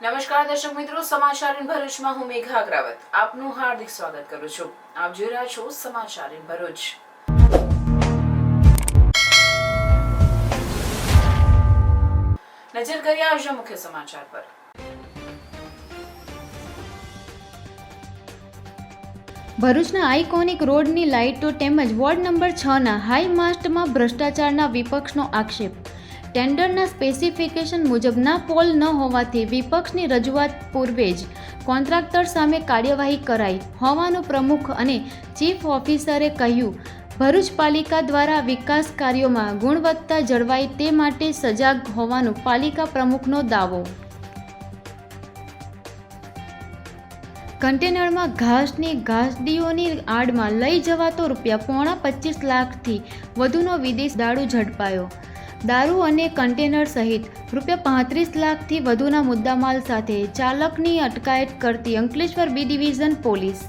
નમસ્કાર દર્શક મિત્રો, સમાચાર ઇન ભરૂચમાં હું મેઘા અગ્રવાલ આપનું હાર્દિક સ્વાગત કરું છું। આપ જોઈ રહ્યા છો સમાચાર ઇન ભરૂચ। નજર કરીએ આજના મુખ્ય સમાચાર પર। ભરૂચના આઇકોનિક રોડની લાઇટો તેમજ વોર્ડ નંબર 6ના હાઈ માસ્ટમાં ભ્રષ્ટાચારના વિપક્ષનો આક્ષેપ। ટેન્ડરના સ્પેસિફિકેશન મુજબના પોલ ન હોવાથી વિપક્ષની રજૂઆત પૂર્વે જ કોન્ટ્રાક્ટર સામે કાર્યવાહી કરાઈ હોવાનું પ્રમુખ અને ચીફ ઓફિસરે કહ્યું। ભરૂચ પાલિકા દ્વારા વિકાસ કાર્યોમાં ગુણવત્તા જળવાય તે માટે સજાગ હોવાનું પાલિકા પ્રમુખનો દાવો। કન્ટેનરમાં ઘાસની ગાસડીઓની આડમાં લઈ જવાતો ₹25 લાખથી વધુનો વિદેશ દારૂ ઝડપાયો। દારૂ અને કન્ટેનર સહિત ₹35 લાખથી વધુના મુદ્દામાલ સાથે ચાલકની અટકાયત કરતી Ankleshwar B division police.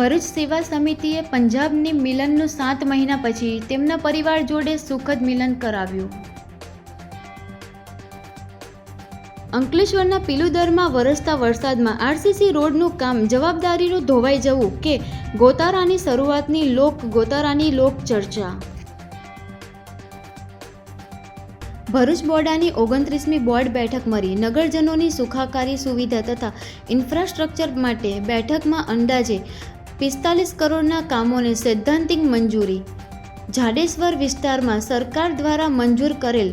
Bharuch સેવા સમિતિએ પંજાબની મિલનનું 7 મહિના પછી તેમના પરિવાર જોડે સુખદ મિલન કરાવ્યું। અંકલેશ્વરના પિલુદરમાં વરસતા વરસાદમાં આરસીસી રોડનું કામ જવાબદારીનું ધોવાઈ જવું કે ગોતારાની શરૂઆતની ગોતારાની લોકચર્ચા। ભરૂચ બોર્ડાની 29મી બોર્ડ બેઠક મળી। નગરજનોની સુખાકારી સુવિધા તથા ઇન્ફ્રાસ્ટ્રક્ચર માટે બેઠકમાં અંદાજે 45 કરોડના કામોને સૈદ્ધાંતિક મંજૂરી। જાડેશ્વર વિસ્તારમાં સરકાર દ્વારા મંજૂર કરેલ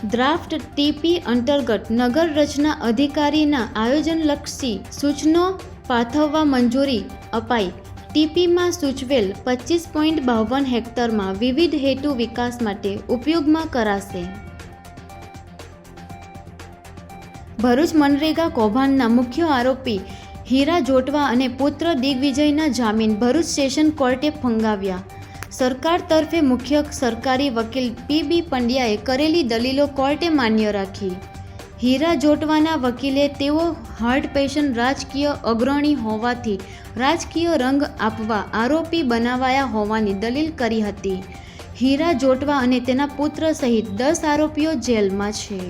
ડ્રાફ્ટ ટીપી અંતર્ગત નગર રચના અધિકારીના આયોજનલક્ષી સૂચનો પાઠવવા મંજૂરી અપાઈ। ટીપીમાં સૂચવેલ 25.52 હેક્ટરમાં વિવિધ હેતુ વિકાસ માટે ઉપયોગમાં કરાશે। ભરૂચ મનરેગા કૌભાંડના મુખ્ય આરોપી હીરા જોટવા અને પુત્ર દિગ્વિજયના જામીન ભરૂચ સેશન કોર્ટે ફગાવ્યા। સરકાર તરફે મુખ્ય સરકારી વકીલ પીબી પંડ્યાએ કરેલી દલીલો કોર્ટે માન્ય રાખી। હીરા જોટવાના વકીલે તેઓ હાર્ટ પેશન્ટ રાજકીય અગ્રણી હોવાથી રાજકીય રંગ આપવા આરોપી બનાવાયા હોવાની દલીલ કરી હતી। હીરા જોટવા અને તેના પુત્ર સહિત 10 આરોપીઓ જેલમાં છે।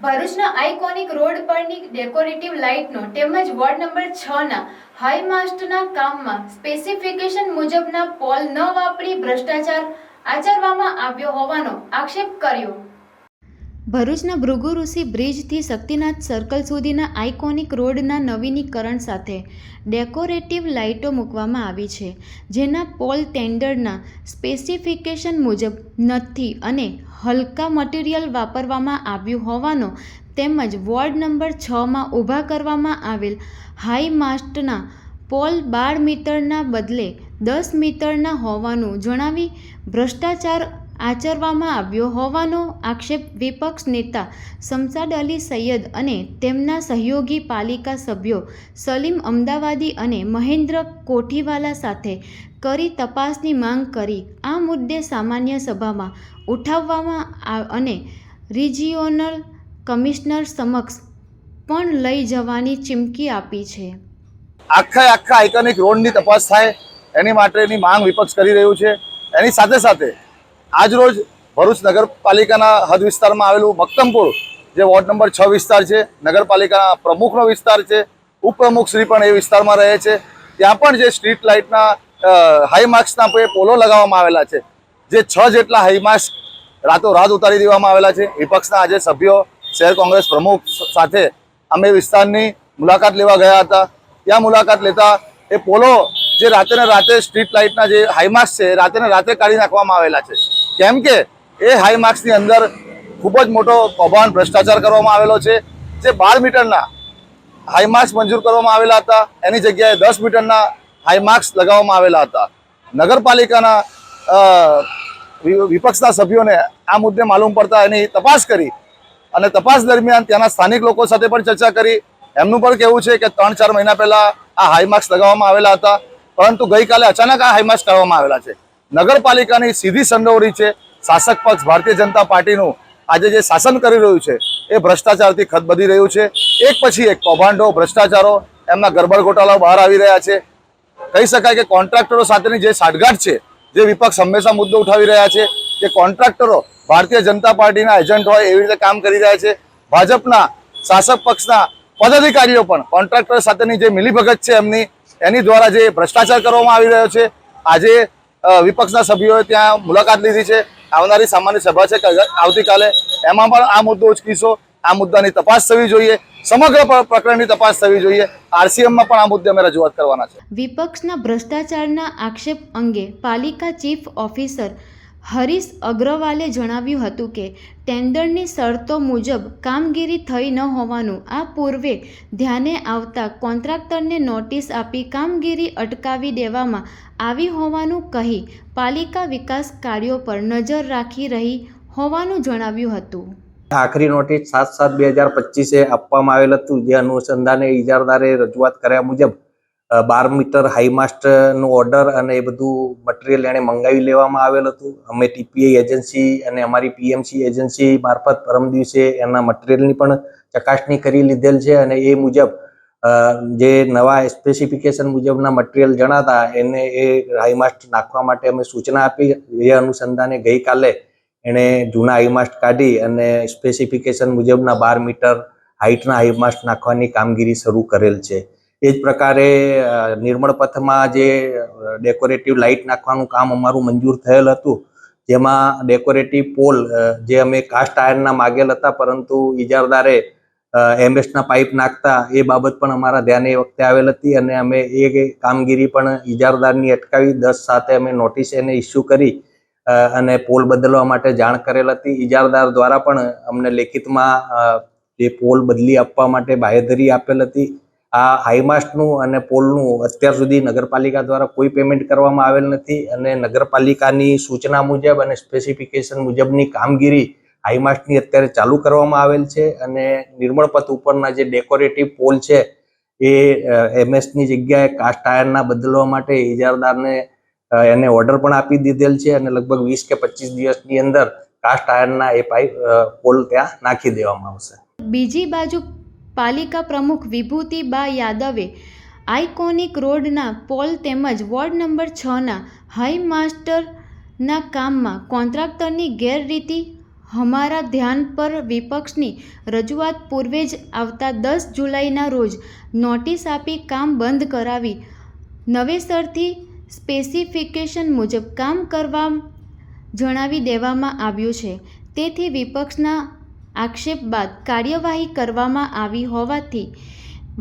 ભરૂચના આઇકોનિક રોડ પરની ડેકોરેટિવ લાઇટનો તેમજ વોર્ડ નંબર 6ના હાઈ માસ્ટના કામમાં સ્પેસિફિકેશન મુજબના પોલ ન વાપરી ભ્રષ્ટાચાર આચરવામાં આવ્યો હોવાનો આક્ષેપ કર્યો। ભરૂચના ભૃગુ ઋષિ બ્રિજથી શક્તિનાથ સર્કલ સુધીના આઇકોનિક રોડના નવીનીકરણ સાથે ડેકોરેટિવ લાઇટો મૂકવામાં આવી છે, જેના પોલ ટેન્ડરના સ્પેસિફિકેશન મુજબ નથી અને હલકા મટીરીયલ વાપરવામાં આવ્યું હોવાનો તેમજ વોર્ડ નંબર 6માં ઊભા કરવામાં આવેલ હાઈ માસ્ટના પોલ 12 મીટરના બદલે 10 મીટરના હોવાનું જણાવી ભ્રષ્ટાચાર આચરવામાં આવ્યો હોવાનો આક્ષેપ વિપક્ષ નેતા શમશાદ અલી સૈયદ અને તેમના સહયોગી પાલિકા સભ્યો સલીમ અમદાવાદી અને મહેન્દ્ર કોઠીવાલા સાથે કરી તપાસની માંગ કરી। આ મુદ્દે સામાન્ય સભામાં ઉઠાવવામાં અને રિજિયોનલ કમિશનર સમક્ષ પણ લઈ જવાની ચીમકી આપી છે। આખા આઇકોનિક રોડની તપાસ થાય એની માટેની માંગ વિપક્ષ કરી રહ્યું છે। એની સાથે સાથે આજરોજ ભરૂચ નગરપાલિકાના હદ વિસ્તારમાં આવેલું મક્તમપુર જે વોર્ડ નંબર 6 વિસ્તાર છે, નગરપાલિકાના પ્રમુખનો વિસ્તાર છે, ઉપપ્રમુખ શ્રી પણ એ વિસ્તારમાં રહે છે, ત્યાં પણ જે સ્ટ્રીટ લાઇટના હાઈ માર્ક્સના પોલો લગાવવામાં આવેલા છે, જે 6 જેટલા હાઈ માર્ક્સ રાતોરાત ઉતારી દેવામાં આવેલા છે। વિપક્ષના આજે સભ્યો શહેર કોંગ્રેસ પ્રમુખ સાથે અમે વિસ્તારની મુલાકાત લેવા ગયા હતા। ત્યાં મુલાકાત લેતા એ પોલો જે રાતે ને રાતે સ્ટ્રીટ લાઇટના જે હાઈ માર્ક્સ છે રાતે ને રાતે કાઢી નાખવામાં આવેલા છે, કેમ કે એ હાઈ માર્ક્સની અંદર ખૂબ જ મોટો કૌભાંડ ભ્રષ્ટાચાર કરવામાં આવેલો છે। જે 12 મીટરના હાઈ માર્ક્સ મંજૂર કરવામાં આવેલા હતા એની જગ્યાએ 10 મીટરના હાઈ માર્ક્સ લગાવવામાં આવેલા હતા। નગરપાલિકાના વિપક્ષના સભ્યોને આ મુદ્દે માલુમ પડતા એની તપાસ કરી અને તપાસ દરમિયાન ત્યાંના સ્થાનિક લોકો સાથે પણ ચર્ચા કરી। એમનું પણ કહેવું છે કે 3-4 મહિના પહેલા આ હાઈ માર્ક્સ લગાવવામાં આવેલા હતા, પરંતુ ગઈકાલે અચાનક આ હાઈ માર્ક્સ કાઢવામાં આવેલા છે। નગરપાલિકાની સીધી સંડોવણી છે શાસક પક્ષ ભારતીય જનતા પાર્ટીનું આજે જે શાસન કરી રહ્યું છે એ ભ્રષ્ટાચારથી ખતબદી રહ્યું છે। એક પછી એક કૌભાંડો ભ્રષ્ટાચારો એમના ગરબડ ગોટાળાઓ બહાર આવી રહ્યા છે। કહી શકાય કે કોન્ટ્રાક્ટરો સાથેની જે સાઠગાંઠ છે જે વિપક્ષ હંમેશા મુદ્દો ઉઠાવી રહ્યા છે કે કોન્ટ્રાક્ટરો ભારતીય જનતા પાર્ટીના એજન્ટ હોય એવી રીતે કામ કરી રહ્યા છે. ભાજપના શાસક પક્ષના પદાધિકારીઓ પણ કોન્ટ્રાક્ટર સાથેની જે મિલીભગત છે એની દ્વારા જે ભ્રષ્ટાચાર કરવામાં આવી રહ્યો છે. આજે વિપક્ષના સભ્યોએ ત્યાં મુલાકાત લીધી છે. આવનારી સામાન્ય સભા છે આવતીકાલે, એમાં પણ આ મુદ્દો ઉચકીશો. આ મુદ્દાની તપાસ થવી જોઈએ, સમગ્ર પ્રકરણની તપાસ થવી જોઈએ. આરસીએમમાં પણ આ મુદ્દે અમે રજૂઆત કરવાના છે. વિપક્ષના ભ્રષ્ટાચારના આક્ષેપ અંગે પાલિકા ચીફ ઓફિસર હરીશ અગ્રવાલે જણાવ્યું હતું કે ટેન્ડરની શરતો મુજબ કામગીરી થઈ ન હોવાનું આ પૂર્વે ધ્યાને આવતા કોન્ટ્રાક્ટરને નોટિસ આપી કામગીરી અટકાવી દેવામાં આવી હોવાનું કહી પાલિકા વિકાસ કાર્યો પર નજર રાખી રહી હોવાનું જણાવ્યું હતું. આખરી નોટિસ 7/7/2025 આપવામાં આવેલ હતું, જે અનુસંધાને ઇજારદારે રજૂઆત કર્યા મુજબ 12 મીટર હાઈમાસ્ટનો ઓર્ડર અને એ બધું મટીરિયલ એણે મંગાવી લેવામાં આવેલ હતું. અમે ટીપીઆઈ એજન્સી અને અમારી પીએમસી એજન્સી મારફત પરમ દિવસે એના મટીરિયલની પણ ચકાસણી કરી લીધેલ છે અને એ મુજબ જે નવા સ્પેસિફિકેશન મુજબના મટીરિયલ જણાતા એને એ હાઈમાસ્ટ નાખવા માટે અમે સૂચના આપી. એ અનુસંધાને ગઈકાલે એણે જૂના હાઈમાસ્ટ કાઢી અને સ્પેસિફિકેશન મુજબના 12 મીટર હાઇટના હાઈમાસ્ટ નાખવાની કામગીરી શરૂ કરેલ છે. એ જ પ્રકારે નિર્મળ પથમાં જે ડેકોરેટિવ લાઇટ નાખવાનું કામ અમારું મંજૂર થયેલ હતું, જેમાં ડેકોરેટિવ પોલ જે અમે કાસ્ટ આયર્નના માગેલ હતા, પરંતુ ઇજારદારે એમએસના પાઇપ નાખતા એ બાબત પણ અમારા ધ્યાને એ વખતે આવેલ હતી અને અમે એ કામગીરી પણ ઇજારદારની અટકાવી 10/7 અમે નોટિસ એને ઇસ્યુ કરી અને પોલ બદલવા માટે જાણ કરેલ હતી. ઇજારદાર દ્વારા પણ અમને લેખિતમાં જે પોલ બદલી આપવા માટે બાંહેધરી આપેલ હતી. આ હાઈમાસ્ટનું અને પોલનું અત્યાર સુધી નગરપાલિકા દ્વારા કોઈ પેમેન્ટ કરવામાં આવેલ નથી અને નગરપાલિકાની સૂચના મુજબ અને સ્પેસિફિકેશન મુજબની કામગીરી હાઈમાસ્ટની અત્યારે ચાલુ કરવામાં આવેલ છે અને નિર્મળ પથ ઉપરના જે ડેકોરેટિવ પોલ છે એ એમએસની જગ્યાએ કાસ્ટ આયર્નના બદલવા માટે ઇજારદારને એને ઓર્ડર પણ આપી દીધેલ છે અને લગભગ 20 કે 25 દિવસની અંદર કાસ્ટ આયર્નના એ પોલ ત્યાં નાખી દેવામાં આવશે. બીજી બાજુ પાલિકા પ્રમુખ વિભૂતિબા યાદવે આઇકોનિક રોડના પોલ તેમજ વોર્ડ નંબર 6ના હાઈમાસ્ટરના કામમાં કોન્ટ્રાક્ટરની ગેરરીતિ અમારા ધ્યાન પર વિપક્ષની રજૂઆત પૂર્વે જ આવતા 10 જુલાઈના રોજ નોટિસ આપી કામ બંધ કરાવી નવેસરથી સ્પેસિફિકેશન મુજબ કામ કરવા જણાવી દેવામાં આવ્યું છે. તેથી વિપક્ષના આક્ષેપ બાદ કાર્યવાહી કરવામાં આવી હોવાથી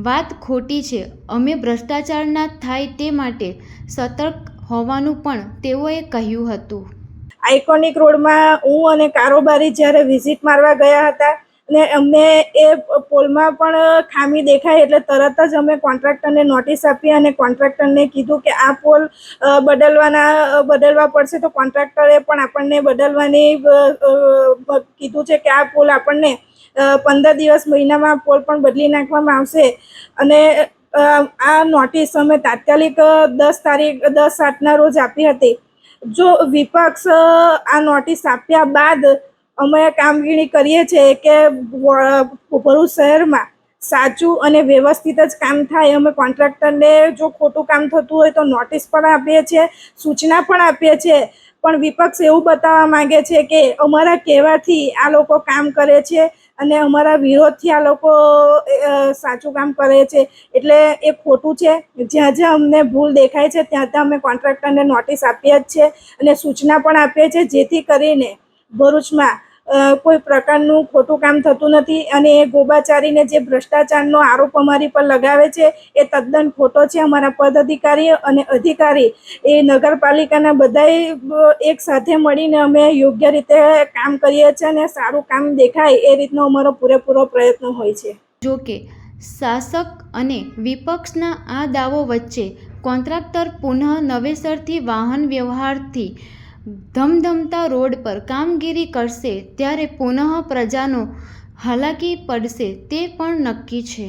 વાત ખોટી છે. અમે ભ્રષ્ટાચાર ના થાય તે માટે સતર્ક હોવાનું પણ તેઓએ કહ્યું હતું. આઇકોનિક રોડમાં હું અને કારોબારી જ્યારે વિઝિટ મારવા ગયા હતા અને અમને એ પોલમાં પણ ખામી દેખાય એટલે તરત જ અમે કોન્ટ્રાક્ટરને નોટિસ આપી અને કોન્ટ્રાક્ટરને કીધું કે આ પોલ બદલવા પડશે. તો કોન્ટ્રાક્ટરે પણ આપણને બદલવાની કીધું છે કે આ પોલ આપણને 15 દિવસ મહિનામાં પોલ પણ બદલી નાખવામાં આવશે. અને આ નોટિસ અમે તાત્કાલિક 10/7ના રોજ આપી હતી. જો વિપક્ષ આ નોટિસ આપ્યા બાદ અમે કામગીરી કરીએ છીએ કે ભરૂચ શહેરમાં સાચું અને વ્યવસ્થિત જ કામ થાય. અમે કોન્ટ્રાક્ટરને જો ખોટું કામ થતું હોય તો નોટિસ પણ આપીએ છીએ, સૂચના પણ આપીએ છીએ, પણ વિપક્ષ એવું બતાવવા માંગે છે કે અમારા કહેવાથી આ લોકો કામ કરે છે અને અમારા વિરોધથી આ લોકો સાચું કામ કરે છે. એટલે એ ખોટું છે. જ્યાં જ્યાં અમને ભૂલ દેખાય છે ત્યાં ત્યાં અમે કોન્ટ્રાક્ટરને નોટિસ આપીએ જ છે અને સૂચના પણ આપીએ છીએ, જેથી કરીને ભરૂચમાં કોઈ પ્રકારનું ખોટું કામ થતું નથી. અને એ ગોબાચારીને જે ભ્રષ્ટાચારનો આરોપ અમારી પર લગાવે છે એ તદ્દન ખોટો છે. અમારા પદાધિકારી અને અધિકારી એ નગરપાલિકાના બધાય એક સાથે મળીને અમે યોગ્ય રીતે કામ કરીએ છીએ અને સારું કામ દેખાય એ રીતનો અમારો પૂરેપૂરો પ્રયત્ન હોય છે. જોકે શાસક અને વિપક્ષના આ દાવો વચ્ચે કોન્ટ્રાક્ટર પુનઃ નવેસરથી વાહન વ્યવહારથી ધમધમતા રોડ પર કામગીરી કરશે ત્યારે પુનઃ પ્રજાનો हालांकि પડશે તે પણ નક્કી છે.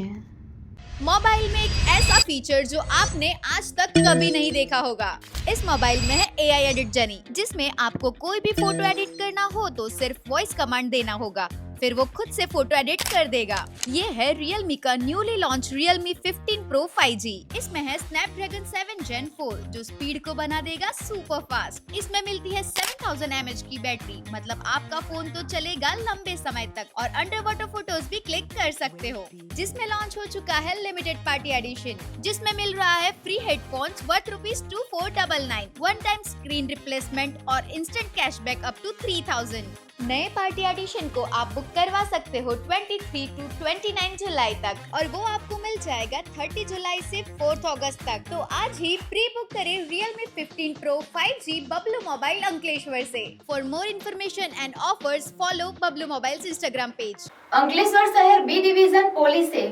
मोबाइल में एक ऐसा फीचर जो आपने आज तक कभी नहीं देखा होगा. इस मोबाइल में है AI एडिट जनी, जिसमें आपको कोई भी फोटो एडिट करना हो तो सिर्फ वॉइस कमांड देना होगा. फिर वो खुद से फोटो एडिट कर देगा। ये है Realme का newly launch Realme 15 Pro 5G। इसमें है Snapdragon 7 Gen 4 जो स्पीड को बना देगा सुपर फास्ट। इसमें मिलती है 7000 mAh की बैटरी, मतलब आपका फोन तो चलेगा लंबे समय तक और अंडर वाटर फोटोज भी क्लिक कर सकते हो। जिसमें लॉन्च हो चुका है लिमिटेड पार्टी एडिशन, जिसमें मिल रहा है free headphones worth ₹2499, one time screen replacement और इंस्टेंट कैशबैक अप टू 3000। नए पार्टी एडिशन को आप बुक करवा सकते हो 23 to 29 जुलाई तक और वो आपको मिल जाएगा 30 जुलाई से 4 अगस्त तक। तो आज ही प्री बुक करें Realme 15 Pro 5G Bablu mobile Ankleshwar से। For more information and offers follow Bablu mobiles Instagram page. Ankleshwar શહેર બી ડિવિઝન પોલીસે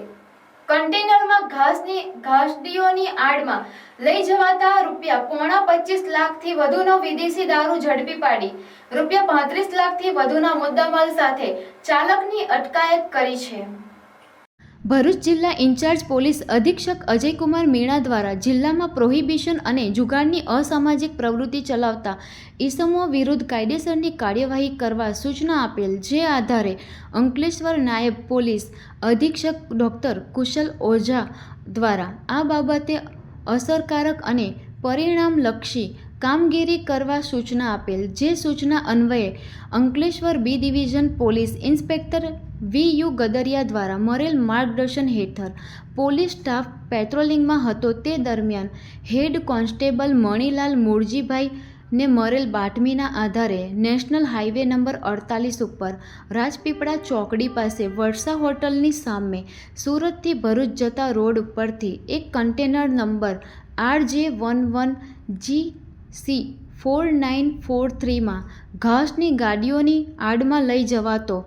કન્ટેનરમાં ઘાસડીઓની આડમાં લઈ જવાતા ₹25 લાખથી વધુનો વિદેશી દારૂ ઝડપી પાડી ₹35 લાખથી વધુના મુદ્દામાલ સાથે ચાલકની અટકાયત કરી છે। ભરૂચ જિલ્લા ઇન્ચાર્જ પોલીસ અધિક્ષક અજયકુમાર મીણા દ્વારા જિલ્લામાં પ્રોહિબિશન અને જુગારની અસામાજિક પ્રવૃત્તિ ચલાવતા ઈસમો વિરુદ્ધ કાયદેસરની કાર્યવાહી કરવા સૂચના આપેલ, જે આધારે અંકલેશ્વર નાયબ પોલીસ અધિક્ષક ડોક્ટર કુશલ ઓઝા દ્વારા આ બાબતે અસરકારક અને પરિણામલક્ષી કામગીરી કરવા સૂચના આપેલ, જે સૂચના અન્વયે Ankleshwar B division police inspector VU Gadariya દ્વારા મરેલ માર્ગદર્શન હેઠળ પોલીસ સ્ટાફ પેટ્રોલિંગમાં હતો તે દરમિયાન હેડ કોન્સ્ટેબલ મણીલાલ મૂળજીભાઈ ને મરેલ બાતમીના આધારે નેશનલ હાઈવે નંબર 48 ઉપર રાજપીપળા ચોકડી પાસે વર્ષા હોટલની સામે સુરતથી ભરૂચ જતા રોડ ઉપરથી એક કન્ટેનર નંબર RJ11GC 4943માં ઘાસની ગાડીઓની આડમાં લઈ જવાતો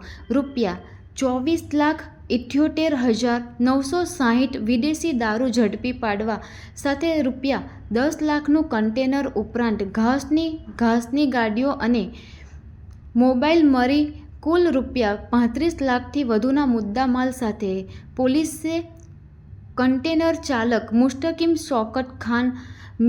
₹24,78,960 વિદેશી દારૂ ઝડપી પાડવા સાથે ₹10 લાખનું કન્ટેનર ઉપરાંત ઘાસની ગાડીઓ અને મોબાઈલ મળી કુલ ₹35 લાખથી વધુના મુદ્દામાલ સાથે પોલીસે કન્ટેનર ચાલક મુસ્તકીમ શૌકત ખાન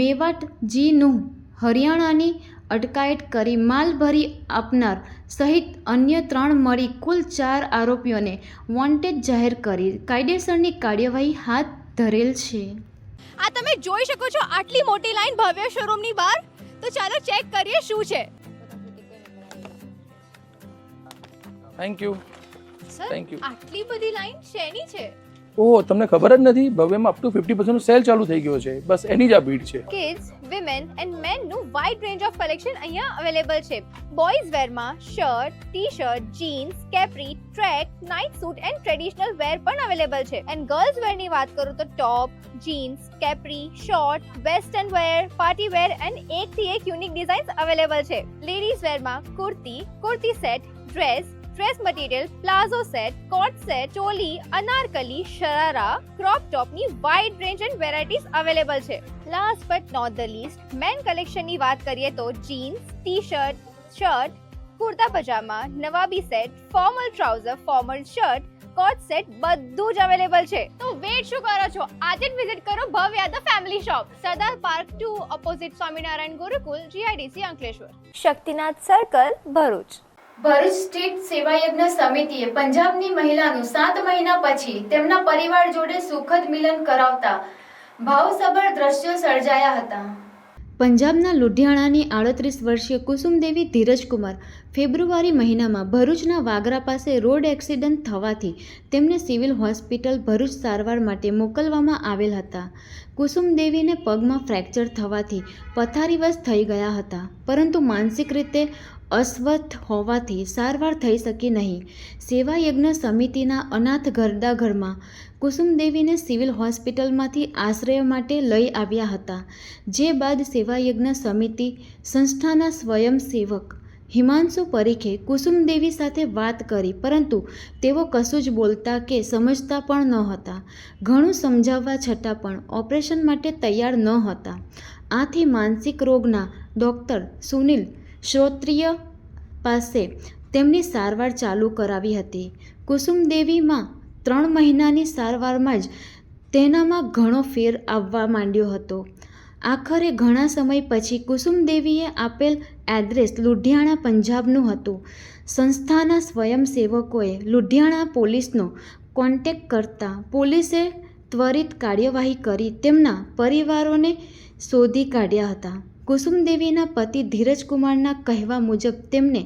મેવાત જીનું હરિયાણાની અટકાયત કરી માલ ભરી આપનાર સહિત અન્ય 3 મળી કુલ 4 આરોપીઓને વોન્ટેડ જાહેર કરી કાયદેસરની કાર્યવાહી હાથ ધરેલ છે। આ તમે જોઈ શકો છો આટલી મોટી લાઈન ભવ્ય શોરૂમની બહાર, તો ચાલો ચેક કરીએ શું છે। Thank you sir, Thank you. આટલી બધી લાઈન શેની છે? ઓહો, તમને ખબર જ નથી, ભવ્યમાં અપ ટુ 50% નો સેલ ચાલુ થઈ ગયો છે, બસ એની જ આ ભીડ છે। કિડ્સ, વિમેન એન્ડ મેન નું વાઇડ રેન્જ ઓફ કલેક્શન અહીંયા અવેલેબલ છે। બોયઝ વેરમાં shirt, T-shirt, jeans, capri, track, night suit and traditional wear પણ અવેલેબલ છે। એન્ડ ગર્લ્સ વેરની વાત કરું તો top, jeans, capri, short, western wear, party wear and એકથી એક યુનિક ડિઝાઇન્સ અવેલેબલ છે। લેડીઝ વેરમાં kurti, kurti set, dress material, palazzo set, coat set, choli, anarkali, sharara, crop ટોપની wide range and varieties available છે। Last but not the least, men કલેક્શનની વાત કરીએ તો jeans, T-shirt, shirt, kurta pyjama, નવાબી set, formal trouser, formal shirt, coat set બધું જ અવેલેબલ છે। તો વેટ શું કરો છો? આજે જ વિઝિટ કરો ભવ્ય the family shop, Sardar park 2 opposite Swaminarayan Gurukul, GIDC Ankleshwar, Shaktinath circle, Bharuch. Bharuch સ્થિત સેવાયજ્ઞ સમિતિએ પંજાબની મહિલાનું 7 મહિના પછી તેમના પરિવાર જોડે સુખદ મિલન કરાવતા ભાવસભર દ્રશ્યો સર્જાયા હતા। પંજાબના લુધિયાણાની 38 વર્ષીય કુસુમદેવી ધીરજકુમાર ફેબ્રુઆરી મહિનામાં ભરૂચના વાગરા પાસે રોડ એક્સિડન્ટ થવાથી તેમને સિવિલ હોસ્પિટલ ભરૂચ સારવાર માટે મોકલવામાં આવેલ હતા। કુસુમદેવીને પગમાં ફ્રેક્ચર થવાથી પથારીવશ થઈ ગયા હતા, પરંતુ માનસિક રીતે અસ્વસ્થ હોવાથી સારવાર થઈ શકી નહીં। સેવાયજ્ઞ સમિતિના અનાથ ઘરડાઘરમાં કુસુમદેવીને સિવિલ હોસ્પિટલમાંથી આશ્રય માટે લઈ આવ્યા હતા, જે બાદ સેવાયજ્ઞ સમિતિ સંસ્થાના સ્વયંસેવક હિમાંશુ પરીખે કુસુમદેવી સાથે વાત કરી, પરંતુ તેઓ કશું જ બોલતા કે સમજતા પણ ન હતા। ઘણું સમજાવવા છતાં પણ ઓપરેશન માટે તૈયાર ન હતા। આથી માનસિક રોગના ડૉક્ટર સુનિલ શ્રોત્રિય પાસે તેમની સારવાર ચાલુ કરાવી હતી। કુસુમદેવીમાં 3 મહિનાની સારવારમાં જ તેનામાં ઘણો ફેર આવવા માંડ્યો હતો। આખરે ઘણા સમય પછી કુસુમદેવીએ આપેલ એડ્રેસ લુધિયાણા પંજાબનું હતું. સંસ્થાના સ્વયંસેવકોએ લુધિયાણા પોલીસનો કોન્ટેક્ટ કરતા પોલીસે ત્વરિત કાર્યવાહી કરી તેમના પરિવારોને શોધી કાઢ્યા હતા. કુસુમદેવીના પતિ ધીરજકુમારના કહેવા મુજબ તેમને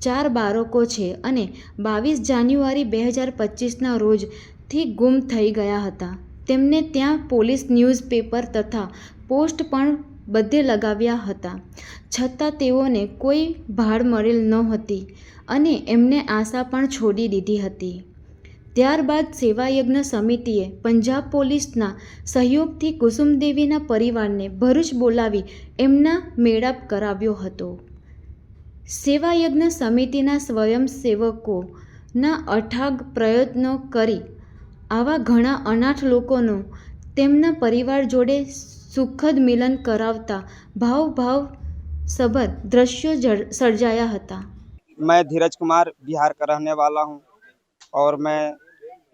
4 બાળકો છે અને 22 જાન્યુઆરી 2025ના રોજથી ગુમ થઈ ગયા હતા. તેમને ત્યાં પોલીસ ન્યૂઝપેપર તથા પોસ્ટ પણ બધે લગાવ્યા હતા, છતાં તેઓને કોઈ ભાળ મળેલ નહોતી અને એમને આશા પણ છોડી દીધી હતી. ત્યારબાદ સેવાયજ્ઞ સમિતિએ પંજાબ પોલીસના સહયોગથી કુસુમદેવીના પરિવારને ભરૂચ બોલાવી એમના મેળાપ કરાવ્યો હતો. સેવાયજ્ઞ સમિતિના સ્વયંસેવકોના અથાગ પ્રયત્નો કરી આવા ઘણા અનાથ લોકોનું તેમના પરિવાર જોડે સુખદ મિલન કરાવતા ભાવસભર દ્રશ્યો સર્જાયા હતા. मैं धीरज कुमार बिहार का रहने वाला हूँ और मैं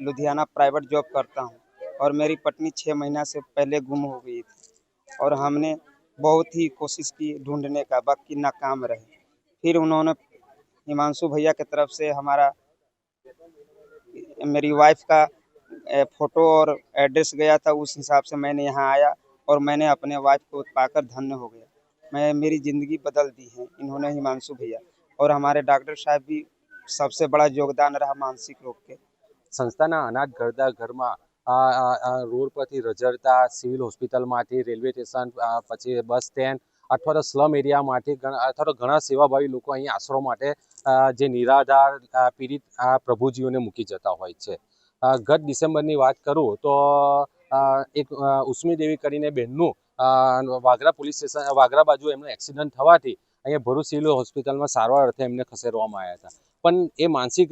लुधियाना प्राइवेट जॉब करता हूँ और मेरी पत्नी 6 महीना से पहले गुम हो गई थी और हमने बहुत ही कोशिश की ढूंढने का, बाकी नाकाम रहे. फिर उन्होंने हिमांशु भैया की तरफ से मेरी वाइफ का फ़ोटो और एड्रेस गया था, उस हिसाब से मैंने यहाँ आया और मैंने अपने वाइफ को पाकर धन्य हो गया. मेरी ज़िंदगी बदल दी है इन्होंने, हिमांशु भैया, और हमारे डॉक्टर साहब भी सबसे बड़ा योगदान रहा मानसिक रोग के. સંસ્થાના અનાથ ઘરડા ઘરમાં રોડ પરથી રઝળતા સિવિલ હોસ્પિટલમાંથી, રેલવે સ્ટેશન, પછી બસ સ્ટેન્ડ અથવા તો સ્લમ એરિયામાંથી અથવા તો ઘણા સેવાભાવી લોકો અહીં આશરો માટે જે નિરાધાર પીડિત પ્રભુજીઓને મૂકી જતા હોય છે. ગત ડિસેમ્બરની વાત કરું તો એક ઉસ્મી દેવી કરીને બહેનનું વાગરા પોલીસ સ્ટેશન વાગરા બાજુ એમનું એક્સિડન્ટ થવાથી અહીંયા ભરૂચ સિવિલ હોસ્પિટલમાં સારવાર અર્થે એમને ખસેડવામાં આવ્યા હતા. પણ એ માનસિક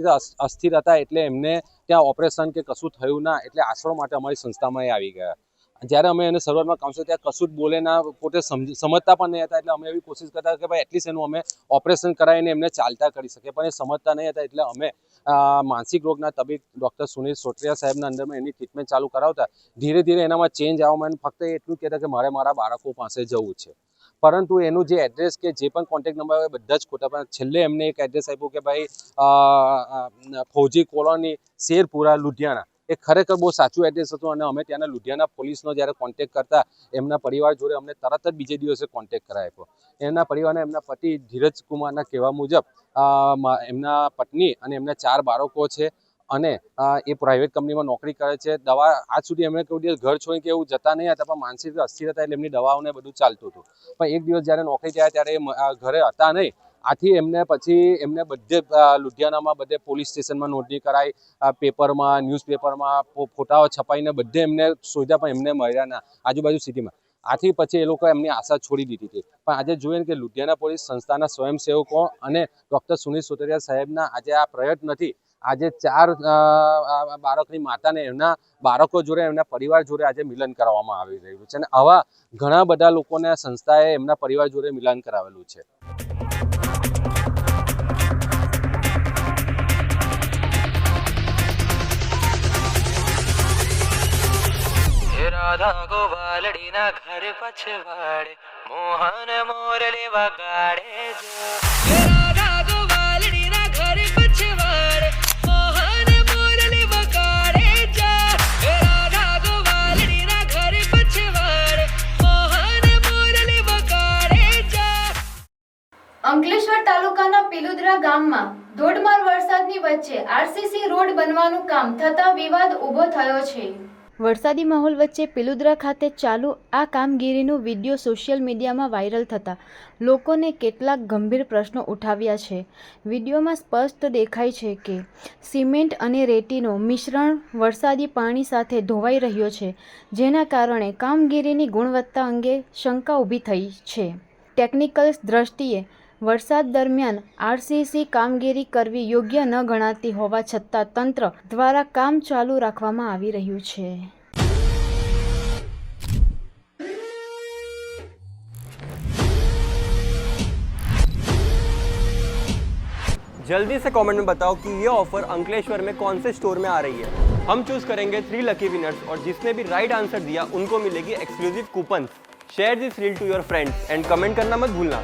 અસ્થિર હતા એટલે એમને ત્યાં ઓપરેશન કે કશું થયું ના, એટલે આશરો માટે અમારી સંસ્થામાં એ આવી ગયા. જ્યારે અમે એને શરૂઆતમાં કાઉન્સિલ ત્યાં કશું જ બોલે ના, પોતે સમજતા પણ નહીં હતા, એટલે અમે એવી કોશિશ કરતા કે ભાઈ એટલીસ્ટ એનું અમે ઓપરેશન કરાવીને એમને ચાલતા કરી શકીએ, પણ એ સમજતા નહીં હતા. એટલે અમે માનસિક રોગના તબીબ ડૉક્ટર સુનિલ સોટરિયા સાહેબના અંદરમાં એની ટ્રીટમેન્ટ ચાલુ કરાવતા ધીરે ધીરે એનામાં ચેન્જ આવવામાં ફક્ત એટલું કહેતા કે મારે મારા બાળકો પાસે જવું છે. પરંતુ એનું જે એડ્રેસ કે જે પણ કોન્ટેક્ટ નંબર હોય બધા જ ખોટા. પણ છેલ્લે એમને એક એડ્રેસ આપ્યું કે ભાઈ ફૌજી કોલોની, શેરપુરા, લુધિયાણા. એ ખરેખર બહુ સાચું એડ્રેસ હતું અને અમે ત્યાંના લુધિયાના પોલીસનો જ્યારે કોન્ટેક્ટ કરતા એમના પરિવાર જોડે અમને તરત જ બીજે દિવસે કોન્ટેક્ટ કરાવ્યો. એમના પરિવારને એમના પતિ ધીરજ કુમારના કહેવા મુજબ એમના પત્ની અને એમના 4 બાળકો છે અને એ પ્રાઇવેટ કંપનીમાં નોકરી કરે છે. દવા આજ સુધી એમણે કોઈ દિવસ ઘર છોડીને કે એવું જતા નહીં હતા, પણ માનસિક અસ્થિર હતા એટલે એમની દવાઓને બધું ચાલતું હતું. પણ એક દિવસ જ્યારે નોકરી ગયા ત્યારે ઘરે હતા નહીં. આથી એમને પછી એમને બધે લુધિયાનામાં બધે પોલીસ સ્ટેશનમાં નોંધણી કરાઈ, પેપરમાં, ન્યૂઝપેપરમાં ફોટાઓ છપાઈને બધે એમને શોધ્યા, પણ એમને મળ્યા ના આજુબાજુ સિટીમાં. આથી પછી એ લોકો એમની આશા છોડી દીધી હતી. પણ આજે જોઈએ કે લુધિયાના પોલીસ સંસ્થાના સ્વયંસેવકો અને ડૉક્ટર સુનિલ સોટરિયા સાહેબના આજે આ પ્રયત્નથી આજે 4 બાળકની માતાને એમના બાળકો જોડે, એમના પરિવાર જોડે આજે મિલન કરાવવામાં આવી રહ્યું છે. અને આવા ઘણા બધા લોકોને સંસ્થાએ એમના પરિવાર જોડે મિલન કરાવેલું છે. રાધા ગોવાલડીના ઘર પછવાડે મોહન મોરલે વગાડે જો. રાધા ગોવાલડીના ઘર પછવાડે મોહન મોરલે વગાડે જા. રાધા ગોવાલડીના ઘર પછવાડે મોહન મોરલે વગાડે જા. અંકલેશ્વર તાલુકાના પિલુદ્રા ગામમાં ધોધમાર વરસાદની વચ્ચે આરસીસી રોડ બનવાનું કામ થતાં વિવાદ ઊભો થયો છે. વરસાદી માહોલ વચ્ચે પિલુદ્રા ખાતે ચાલુ આ કામગીરીનો વિડીયો સોશિયલ મીડિયામાં વાયરલ થતાં લોકોને કેટલાક ગંભીર પ્રશ્નો ઉઠાવ્યા છે. વિડીયોમાં સ્પષ્ટ દેખાય છે કે સિમેન્ટ અને રેતીનો મિશ્રણ વરસાદી પાણી સાથે ધોવાઈ રહ્યો છે, જેના કારણે કામગીરીની ગુણવત્તા અંગે શંકા ઊભી થઈ છે. ટેકનિકલ દ્રષ્ટિએ વરસાદ દરમિયાન આરસીસી કામગીરી કરવી યોગ્ય ન ગણાતી હોવા છતાં તંત્ર દ્વારા કામ ચાલુ રાખવામાં આવી રહ્યું છે. जल्दी से कमेंट में बताओ कि ये ऑफर अंकलेश्वर में कौन से स्टोर में आ रही है. हम चूज करेंगे 3 लकी विनर्स और जिसने भी राइट आंसर दिया उनको मिलेगी exclusive coupon. Share this reel to your friends and comment करना मत भूलना।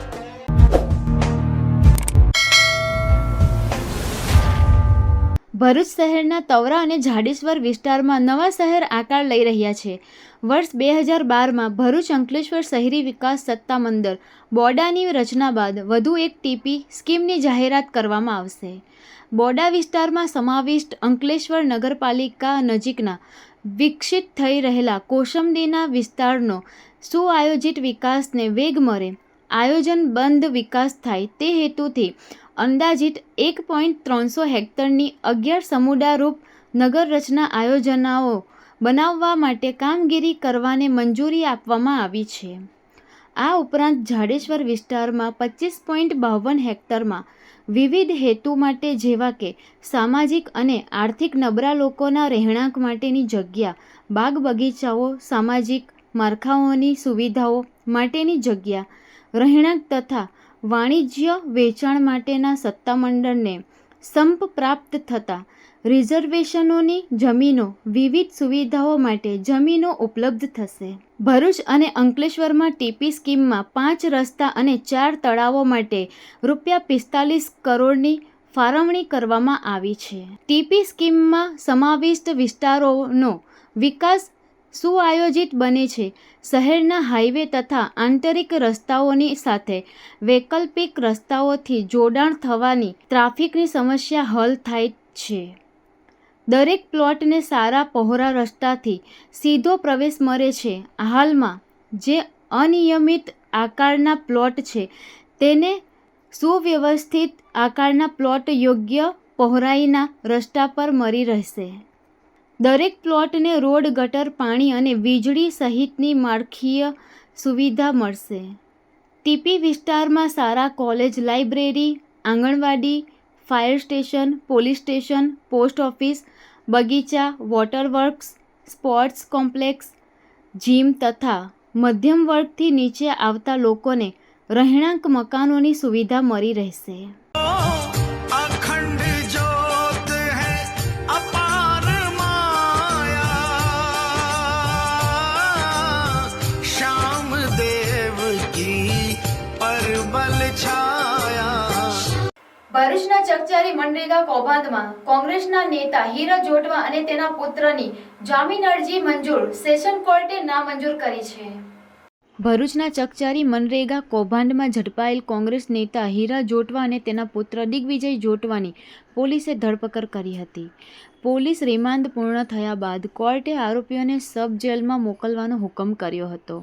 ભરૂચ શહેરના તવરા અને જાડેશ્વર વિસ્તારમાં નવા શહેર આકાર લઈ રહ્યા છે. વર્ષ 2012માં ભરૂચ અંકલેશ્વર શહેરી વિકાસ સત્તામંડળ બોડાની રચના બાદ વધુ એક ટીપી સ્કીમની જાહેરાત કરવામાં આવશે. બોડા વિસ્તારમાં સમાવિષ્ટ અંકલેશ્વર નગરપાલિકા નજીકના વિકસિત થઈ રહેલા કોસંબડીના વિસ્તારનો સુઆયોજિત વિકાસને વેગ મળે, આયોજનબદ્ધ વિકાસ થાય તે હેતુથી અંદાજિત 1.300 હેક્ટરની 11 સમુદાયરૂપ નગર રચના આયોજનાઓ બનાવવા માટે કામગીરી કરવાને મંજૂરી આપવામાં આવી છે. આ ઉપરાંત જાડેશ્વર વિસ્તારમાં 25.52 હેક્ટરમાં વિવિધ હેતુ માટે જેવા કે સામાજિક અને આર્થિક નબળા લોકોના રહેણાંક માટેની જગ્યા, બાગ બગીચાઓ, સામાજિક માળખાઓની સુવિધાઓ માટેની જગ્યા, રહેણાંક તથા વાણિજ્ય વેચાણ માટેના સત્તામંડળને સંપ પ્રાપ્ત થતા રિઝર્વેશનોની જમીનો, વિવિધ સુવિધાઓ માટે જમીનો ઉપલબ્ધ થશે. ભરૂચ અને અંકલેશ્વરમાં ટીપી સ્કીમમાં 5 રસ્તા અને 4 તળાવો માટે ₹45 કરોડની ફાળવણી કરવામાં આવી છે. ટીપી સ્કીમમાં સમાવિષ્ટ વિસ્તારોનો વિકાસ સુઆયોજિત બને છે. શહેરના હાઈવે તથા આંતરિક રસ્તાઓની સાથે વૈકલ્પિક રસ્તાઓથી જોડાણ થવાની ટ્રાફિકની સમસ્યા હલ થાય છે. દરેક પ્લોટને સારા પહોળા રસ્તાથી સીધો પ્રવેશ મળે છે. હાલમાં જે અનિયમિત આકારના પ્લોટ છે તેને સુવ્યવસ્થિત આકારના પ્લોટ યોગ્ય પહોળાઈના રસ્તા પર મળી રહેશે. દરેક પ્લોટને રોડ, ગટર, પાણી અને વીજળી સહિતની માળખાકીય સુવિધા મળશે. ટીપી વિસ્તારમાં સારા college, library, anganwadi, fire station, police station, post office, બગીચા, water works, sports complex, gym તથા મધ્યમ વર્ગથી નીચે આવતા લોકોને રહેણાંક મકાનોની સુવિધા મળી રહેશે. ભરૂચના ચકચારી મનરેગા કૌભાંડમાં કોંગ્રેસના નેતા હીરા જોટવા અને તેના પુત્રની જામીન અરજી મંજૂર, સેશન કોર્ટે નામંજૂર કરી છે. ભરૂચના ચકચારી મનરેગા કૌભાંડમાં ઝડપાયેલ કોંગ્રેસ નેતા હીરા જોટવા અને તેના પુત્ર દિગ્વિજય જોટવાની પોલીસે ધરપકડ કરી હતી. પોલીસ રિમાન્ડ પૂર્ણ થયા બાદ કોર્ટે આરોપીઓને સબ જેલમાં મોકલવાનો હુકમ કર્યો હતો.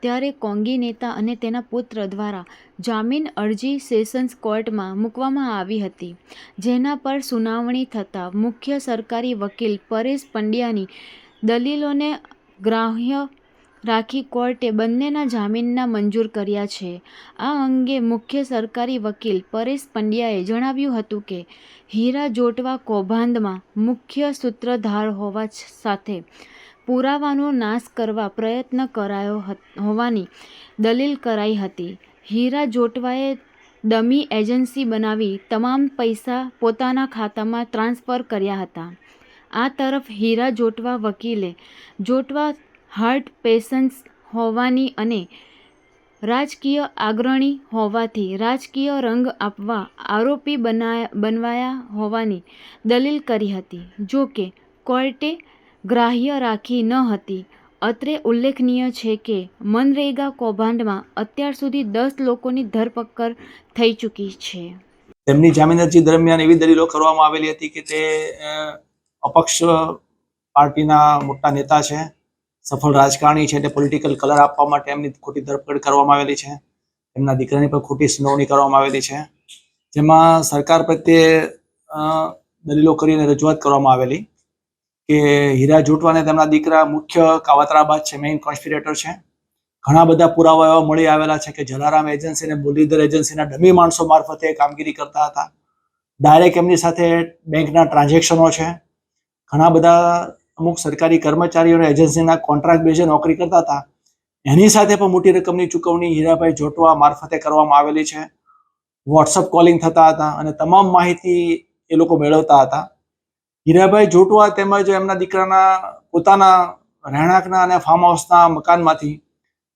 ત્યારે કોંગી નેતા અને તેના પુત્ર દ્વારા જામીન અરજી સેશન્સ કોર્ટમાં મૂકવામાં આવી હતી, જેના પર સુનાવણી થતાં મુખ્ય સરકારી વકીલ પરેશ પંડ્યાની દલીલોને ગ્રાહ્ય રાખી કોર્ટે બંનેના જામીનના મંજૂર કર્યા છે. આ અંગે મુખ્ય સરકારી વકીલ પરેશ પંડ્યાએ જણાવ્યું હતું કે હીરા જોટવા કૌભાંડમાં મુખ્ય સૂત્રધાર હોવા સાથે પુરાવાનો નાશ કરવા પ્રયત્ન કરાયો હોવાની દલીલ કરાઈ હતી. હીરા જોટવાએ ડમી એજન્સી બનાવી તમામ પૈસા પોતાના ખાતામાં ટ્રાન્સફર કર્યા હતા. આ તરફ હીરા જોટવા વકીલે જોટવા હાર્ટ પેશન્ટ હોવાની અને રાજકીય અગ્રણી હોવાથી રાજકીય રંગ આપવા આરોપી બનવાયા હોવાની દલીલ કરી હતી. જો કે કોર્ટે ગ્રાહ્ય રાખી ન હતી. અત્રે ઉલ્લેખનીય છે કે મનરેગા કૌભાંડમાં અત્યાર સુધી 10 લોકોની ધરપકડ થઈ ચૂકી છે. તેમની જામીન અરજી દરમિયાન એવી દલીલો કરવામાં આવેલી હતી કે તે અપક્ષ પાર્ટીના મોટા નેતા છે, સફળ રાજકારણી છે, એટલે પોલિટિકલ કલર આપવા માટે એમની ખોટી ધરપકડ કરવામાં આવેલી છે. એમના દીકરાની પર ખોટી સુનાવણી કરવામાં આવેલી છે, જેમાં સરકાર પ્રત્યે દલીલો કરીને રજૂઆત કરવામાં આવેલી કે હીરા જોટવાને તેમના દીકરા મુખ્ય કાવતરાબાજ છે, મેઇન કોન્સ્પિરેટર છે. ઘણા બધા પુરાવા એવા મળી આવેલા છે કે જલારામ એજન્સી અને મુરલીધર એજન્સીના ડમી માણસો મારફતે કામગીરી કરતા હતા. ડાયરેક્ટ એમની સાથે બેંકના ટ્રાન્ઝેક્શનો છે. ઘણા બધા અમુક સરકારી કર્મચારીઓને એજન્સીના કોન્ટ્રાક્ટ બેઝે નોકરી કરતા હતા. એની સાથે પણ મોટી રકમની ચૂકવણી હીરાભાઈ જોટવા મારફતે કરવામાં આવેલી છે. વોટ્સઅપ કોલિંગ થતા હતા અને તમામ માહિતી એ લોકો મેળવતા હતા. હીરાભાઈ જોટવા તેમજ એમના દીકરાના પોતાના રહેણાંકના અને ફાર્મ હાઉસના મકાનમાંથી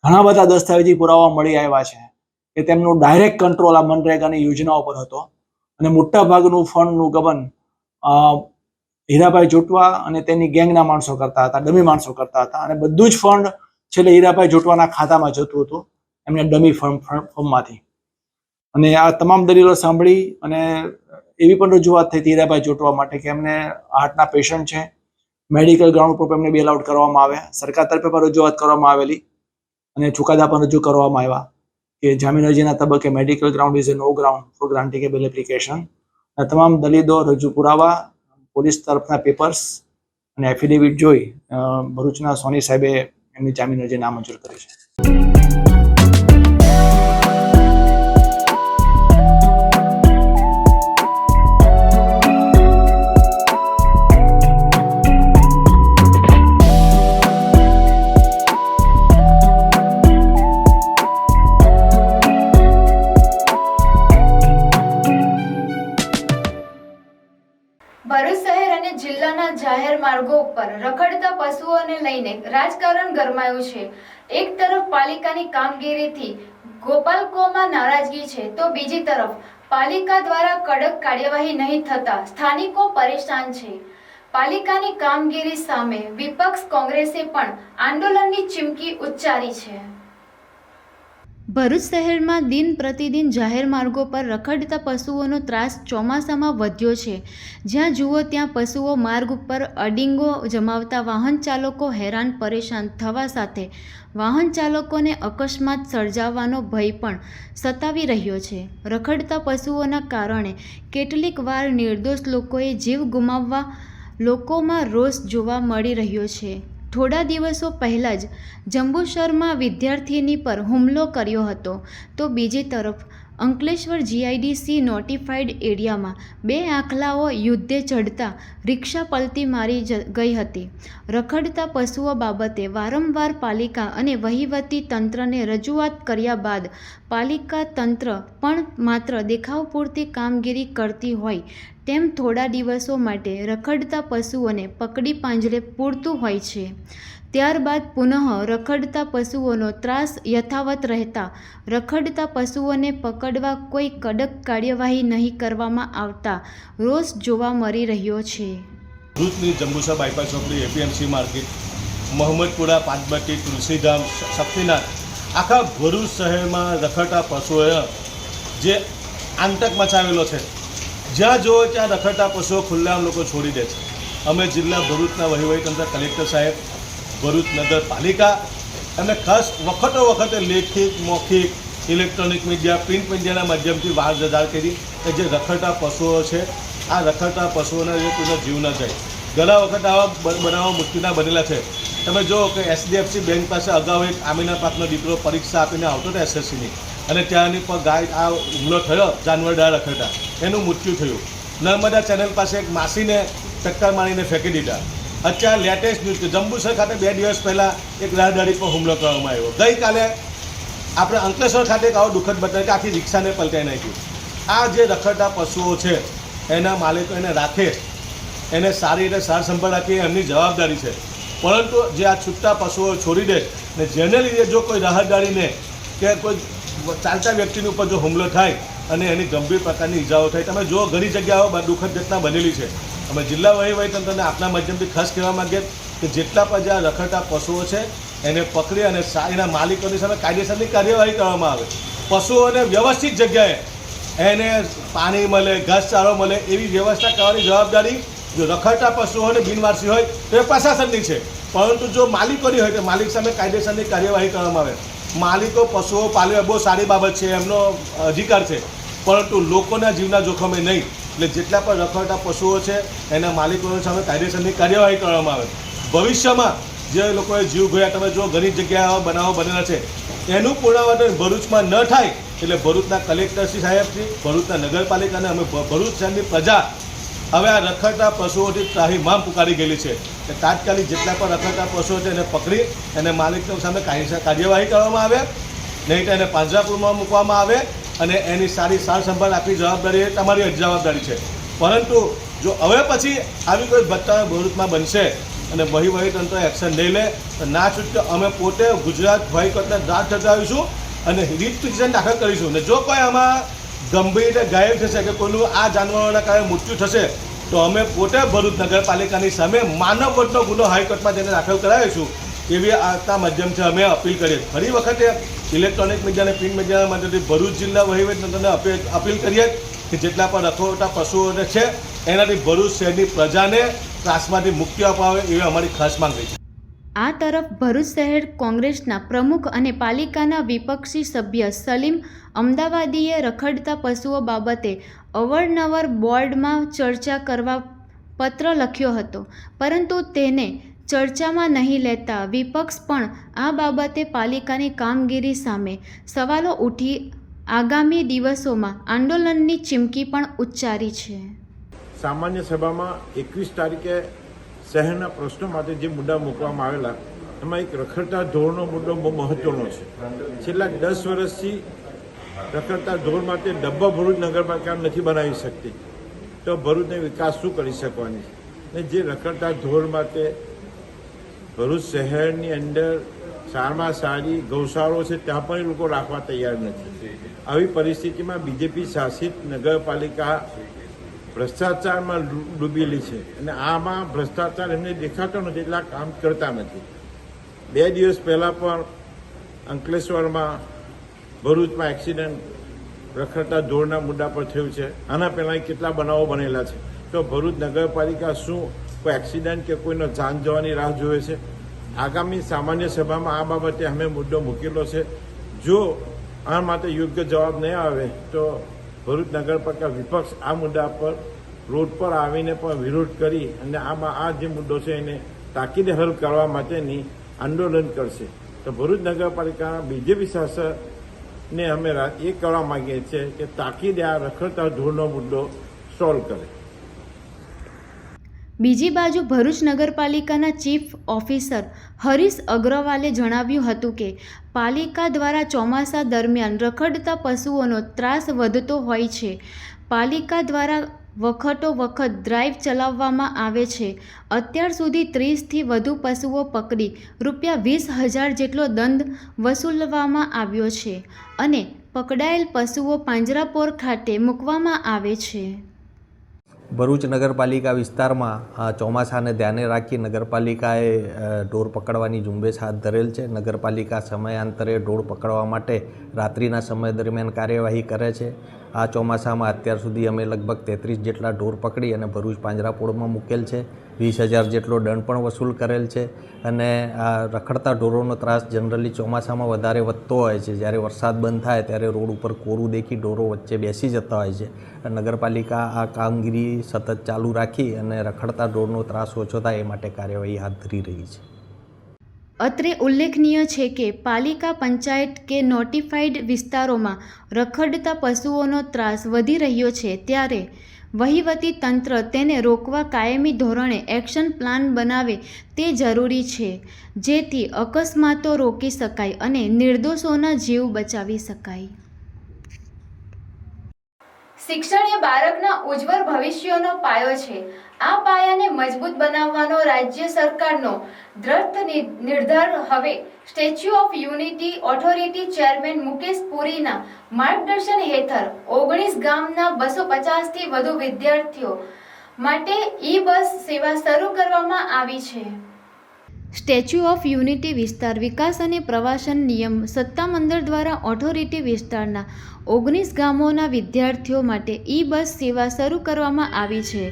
ઘણા બધા દસ્તાવેજી પુરાવા મળી આવ્યા છે કે તેમનું ડાયરેક્ટ કંટ્રોલ આ મનરેગાની યોજનાઓ પર હતો અને મોટા ભાગનું ફંડનું ગબન હીરાભાઈ જોટવા અને તેની ગેંગના માણસો કરતા હતા, ડમી માણસો કરતા હતા અને બધું જ ફંડ છેલ્લે હીરાભાઈ જોટવાના ખાતામાં જતું હતું એમને ડમી ફર્મમાંથી. અને આ તમામ દલીલો સાંભળી અને એવી પણ રજૂઆત થઈ હતી હીરાભાઈ જોટવા માટે કે એમને હાર્ટના પેશન્ટ છે, મેડિકલ ગ્રાઉન્ડ પર એમને બેલ આઉટ કરવામાં આવે. સરકાર તરફે પણ રજૂઆત કરવામાં આવેલી અને ચુકાદા પણ રજૂ કરવામાં આવ્યા કે જામીન અરજીના તબક્કે medical ground is a no ground for granting a bail application. તમામ દલીલો રજૂ પુરાવા, પોલીસ તરફના પેપર્સ અને એફિડેવિટ જોઈ ભરૂચના સોની સાહેબે એમની જામીન અરજી નામંજૂર કરી છે. ભરૂચ શહેર અને જિલ્લાના જાહેર માર્ગો ઉપર રખડતા પશુઓને લઈને રાજકારણ ગરમાયું છે. એક તરફ પાલિકાની કામગીરીથી ગોપાલકોમાં નારાજગી છે તો બીજી તરફ પાલિકા દ્વારા કડક કાર્યવાહી નહીં થતા સ્થાનિકો પરેશાન છે. પાલિકાની કામગીરી સામે વિપક્ષ કોંગ્રેસે પણ આંદોલનની ચીમકી ઉચ્ચારી છે. ભરૂચ શહેરમાં દિન પ્રતિદિન જાહેર માર્ગો પર રખડતા પશુઓનો ત્રાસ ચોમાસામાં વધ્યો છે. જ્યાં જુઓ ત્યાં પશુઓ માર્ગ ઉપર અડીંગો જમાવતા વાહન ચાલકો હેરાન પરેશાન થવા સાથે વાહન ચાલકોને અકસ્માત સર્જાવાનો ભય પણ સતાવી રહ્યો છે. રખડતા પશુઓના કારણે કેટલીક વાર નિર્દોષ લોકોએ જીવ ગુમાવવા લોકોમાં રોષ જોવા મળી રહ્યો છે. થોડા દિવસો પહેલાં જ જંબુસરમાં વિદ્યાર્થીની પર હુમલો કર્યો હતો તો બીજી તરફ અંકલેશ્વર જીઆઈડીસી નોટિફાઈડ એરિયામાં 2 આખલાઓ યુદ્ધે ચડતા રિક્ષા પલટી મારી ગઈ હતી. રખડતા પશુઓ બાબતે વારંવાર પાલિકા અને વહીવટી તંત્રને રજૂઆત કર્યા બાદ પાલિકા તંત્ર પણ માત્ર દેખાવ પૂરતી કામગીરી કરતી હોય તેમ થોડા દિવસો માટે રખડતા પશુઓને પકડી પાંજરે પૂરતું હોય છે. ત્યારબાદ પુનઃ રખડતા પશુઓનો ત્રાસ યથાવત રહેતા રખડતા પશુઓને પકડવા કોઈ કડક કાર્યવાહી નહીં કરવામાં આવતા રોષ જોવા મળી રહ્યો છે. ભરૂચની જંબુસર બાયપાસ ચોકડી, એપીએમસી માર્કેટ, મોહમ્મદપુરા, પાંચબત્તી, તુલસીધામ, શક્તિનાથ, આખા ભરૂચ શહેરમાં રખડતા પશુઓએ જે આતંક મચાવેલો છે. જ્યાં જુઓ ત્યાં રખડતા પશુઓ ખુલ્લામ લોકો છોડી દે છે. અમે જિલ્લા ભરૂચના વહીવટીતંત્ર, કલેક્ટર સાહેબ, ભરૂચ નગરપાલિકા અને ખાસ વખતે લેખિત, મૌખિક, ઇલેક્ટ્રોનિક મીડિયા, પ્રિન્ટ મીડિયાના માધ્યમથી વાર જજાર કરી કે જે રખડતા પશુઓ છે આ રખડતા પશુઓના કોઈનો જીવ ન જાય. ઘણા વખત આવા બનાવો મૃત્યુના બનેલા છે. તમે જુઓ કે એચડીએફસી બેંક પાસે અગાઉ એક આમીના પાકનો દીકરો પરીક્ષા આપીને આવતો હતો એસએસસીની અને ત્યાંની પર ગાય આ હુમલો થયો, જાનવર ડાળ રખડતા, એનું મૃત્યુ થયું. નર્મદા ચેનલ પાસે એક માસીને ચક્કર મારીને ફેંકી દીધા. અત્યારે લેટેસ્ટ ન્યૂઝ કે જંબુસર ખાતે 2 દિવસ પહેલાં એક રાહદારી પર હુમલો કરવામાં આવ્યો. ગઈકાલે આપણે અંકલેશ્વર ખાતે એક આવો દુઃખદ બતાવ્યું કે આખી રિક્ષાને પલટાઈ નાખ્યું. આ જે રખડતા પશુઓ છે એના માલિકો એને રાખે, એને સારી રીતે સાર સંભાળ રાખી એમની જવાબદારી છે. પરંતુ જે આ છૂટતા પશુઓ છોડી દે ને જેને લીધે જો કોઈ રાહદારીને કે કોઈ ચાલતા વ્યક્તિની ઉપર જો હુમલો થાય અને એની ગંભીર પ્રકારની ઈજાઓ થાય, તમે જો ઘણી જગ્યાઓ દુઃખદ ઘટના બનેલી છે. અમે જિલ્લા વહીવટીતંત્રને આપના માધ્યમથી ખાસ કહેવા માંગીએ કે જેટલા પણ જ્યાં રખડતા પશુઓ છે એને પકડી અને એના માલિકોની સામે કાયદેસરની કાર્યવાહી કરવામાં આવે. પશુઓને વ્યવસ્થિત જગ્યાએ એને પાણી મળે, ઘાસચારો મળે એવી વ્યવસ્થા કરવાની જવાબદારી જો રખડતા પશુઓ અને બિનવારસી હોય તો એ પ્રશાસનની છે. પરંતુ જો માલિકોની હોય તો માલિક સામે કાયદેસરની કાર્યવાહી કરવામાં આવે. માલિકો પશુઓ પાલવે બહુ સારી બાબત છે, એમનો અધિકાર છે, પરંતુ લોકોના જીવના જોખમે નહીં. એટલે જેટલા પણ રખડતા પશુઓ છે એના માલિકોની સામે કાયદેસરની કાર્યવાહી કરવામાં આવે. ભવિષ્યમાં જે લોકોએ જીવ ગયા, તમે જો ઘણી જગ્યાએ આવા બનાવો બનેલા છે, એનું પુનરાવર્તન ભરૂચમાં ન થાય એટલે ભરૂચના કલેક્ટરશ્રી સાહેબથી, ભરૂચના નગરપાલિકાને અમે ભરૂચ શહેરની પ્રજા હવે આ રખડતા પશુઓથી ત્રાહિમામ પુકારી ગયેલી છે કે તાત્કાલિક જેટલા પણ રખડતા પશુઓ છે એને પકડી અને માલિકો સામે કાર્યવાહી કરવામાં આવે, નહીં તો એને પાંજરાપોળમાં મૂકવામાં આવે અને એની સારી સાર સંભાળ આપવી જવાબદારી એ તમારી જવાબદારી છે. પરંતુ જો હવે પછી આવી કોઈ ઘટના ભરૂચમાં બનશે અને વહીવટી તંત્ર એક્શન નહીં લે તો ના છૂટકે અમે પોતે ગુજરાત હાઈકોર્ટને દાદ ઠરાવીશું અને રીટ પિટિશન દાખલ કરીશું. અને જો કોઈ આમાં ગંભીર રીતે ઘાયલ થશે કે કોઈનું આ જાનવરોના કારણે મૃત્યુ થશે તો અમે પોતે ભરૂચ નગરપાલિકાની સામે માનવ વધનો ગુનો હાઈકોર્ટમાં તેને દાખલ કરાવીશું એવી આના માધ્યમથી અમે અપીલ કરીએ. ફરી વખતે ઇલેક્ટ્રોનિક મીડિયા અને પ્રિન્ટ મીડિયાના માધ્યમથી ભરૂચ જિલ્લા વહીવટીતંત્રને અપીલ કરીએ કે જેટલા પણ રખડતા પશુઓ છે એનાથી ભરૂચ શહેરની પ્રજાને ત્રાસમાંથી મુક્તિ અપાવે એવી અમારી ખાસ માંગ છે. આ તરફ ભરૂચ શહેર કોંગ્રેસના પ્રમુખ અને પાલિકાના વિપક્ષી સભ્ય સલીમ અમદાવાદીએ રખડતા પશુઓ બાબતે અવારનવાર બોર્ડમાં ચર્ચા કરવા પત્ર લખ્યો હતો, પરંતુ તેને ચર્ચામાં નહીં લેતા વિપક્ષ પણ આ બાબતે પાલિકાની કામગીરી સામે સવાલો ઉઠી આગામી દિવસોમાં આંદોલનની ચીમકી પણ ઉચ્ચારી છે. સામાન્ય સભામાં 21 તારીખે શહેરના પ્રશ્નો માટે જે મુદ્દા મૂકવામાં આવેલા એમાં એક રખડતા ઢોરનો મુદ્દો બહુ મહત્વનો છે. છેલ્લા 10 વર્ષથી રખડતા ઢોર માટે ડબ્બા ભરૂચ નગરપાલિકા નથી બનાવી શકતી, તો ભરૂચને વિકાસ શું કરી શકવાની? ને જે રખડતા ઢોર માટે ભરૂચ શહેરની અંદર સારામાં સારી ગૌશાળો છે ત્યાં પણ એ લોકો રાખવા તૈયાર નથી. આવી પરિસ્થિતિમાં બીજેપી શાસિત નગરપાલિકા ભ્રષ્ટાચારમાં ડૂબેલી છે અને આમાં ભ્રષ્ટાચાર એમને દેખાતો નથી એટલે આ કામ કરતા નથી. 2 દિવસ પહેલાં પણ અંકલેશ્વરમાં ભરૂચમાં એક્સિડન્ટ રખડતા ઢોરના મુદ્દા પર થયું છે. આના પહેલાં કેટલા બનાવો બનેલા છે. તો ભરૂચ નગરપાલિકા શું કોઈ એક્સિડન્ટ કે કોઈનો જાન જવાની રાહ જોવે છે? આગામી સામાન્ય સભામાં આ બાબતે અમે મુદ્દો મૂકેલો છે. જો આ માટે યોગ્ય જવાબ નહીં આવે તો ભરૂચ નગરપાલિકા વિપક્ષ આ મુદ્દા પર રોડ પર આવીને પણ વિરોધ કરી અને આમાં આ જે મુદ્દો છે એને તાકીદે હલ કરવા માટેની આંદોલન કરશે. તો ભરૂચ નગરપાલિકા બીજેપી શાસનને અમે એ કરવા માંગીએ છીએ કે તાકીદે આ રખડતા ઢોરનો મુદ્દો સોલ્વ કરે. બીજી બાજુ ભરૂચ નગરપાલિકાના ચીફ ઓફિસર હરીશ અગ્રવાલે જણાવ્યું હતું કે પાલિકા દ્વારા ચોમાસા દરમિયાન રખડતા પશુઓનો ત્રાસ વધતો હોય છે. પાલિકા દ્વારા વખત ડ્રાઈવ ચલાવવામાં આવે છે. અત્યાર સુધી 30થી વધુ પશુઓ પકડી ₹20,000 જેટલો દંડ વસૂલવામાં આવ્યો છે અને પકડાયેલ પશુઓ પાંજરાપોર ખાતે મૂકવામાં આવે છે. ભરૂચ નગરપાલિકા વિસ્તારમાં ચોમાસાને ધ્યાને રાખી નગરપાલિકાએ ઢોર પકડવાની ઝુંબેશ હાથ ધરેલ છે. નગરપાલિકા સમયાંતરે ઢોર પકડવા માટે રાત્રિના સમય દરમિયાન કાર્યવાહી કરે છે. આ ચોમાસામાં અત્યાર સુધી અમે લગભગ 33 જેટલા ઢોર પકડી અને ભરૂચ પાંજરાપોળમાં મૂકેલ છે. 20,000 જેટલો દંડ પણ વસૂલ કરેલ છે. અને આ રખડતા ઢોરોનો ત્રાસ જનરલી ચોમાસામાં વધારે વધતો હોય છે. જ્યારે વરસાદ બંધ થાય ત્યારે રોડ ઉપર કોરું દેખી ઢોરો વચ્ચે બેસી જતા હોય છે. નગરપાલિકા આ કામગીરી સતત ચાલુ રાખી અને રખડતા ઢોરનો ત્રાસ ઓછો થાય એ માટે કાર્યવાહી હાથ ધરી રહી છે. અત્રે ઉલ્લેખનીય છે કે પાલિકા પંચાયત કે નોટિફાઈડ વિસ્તારોમાં રખડતા પશુઓનો ત્રાસ વધી રહ્યો છે, ત્યારે વહીવટી તંત્ર તેને રોકવા કાયમી ધોરણે એક્શન પ્લાન બનાવે તે જરૂરી છે, જેથી અકસ્માતો રોકી શકાય અને નિર્દોષોના જીવ બચાવી શકાય. શિક્ષણ એ બાળકના ઉજ્જવળ ભવિષ્યનો પાયો છે. આ પાયાને મજબૂત બનાવવાનો રાજ્ય સરકારનો દ્રઢ નિર્ધાર હવે Statue of Unity Authority chairman Mukesh પુરીના માર્ગદર્શન હેઠળ 19 ગામના 250થી વધુ વિદ્યાર્થીઓ માટે ઈ બસ સેવા શરૂ કરવામાં આવી છે. સ્ટેચ્યુ ઓફ યુનિટી વિસ્તાર વિકાસ અને પ્રવાસન નિયમ સત્તામંડળ દ્વારા ઓથોરિટી વિસ્તારના 19 ગામોના વિદ્યાર્થીઓ માટે ઈ બસ સેવા શરૂ કરવામાં આવી છે.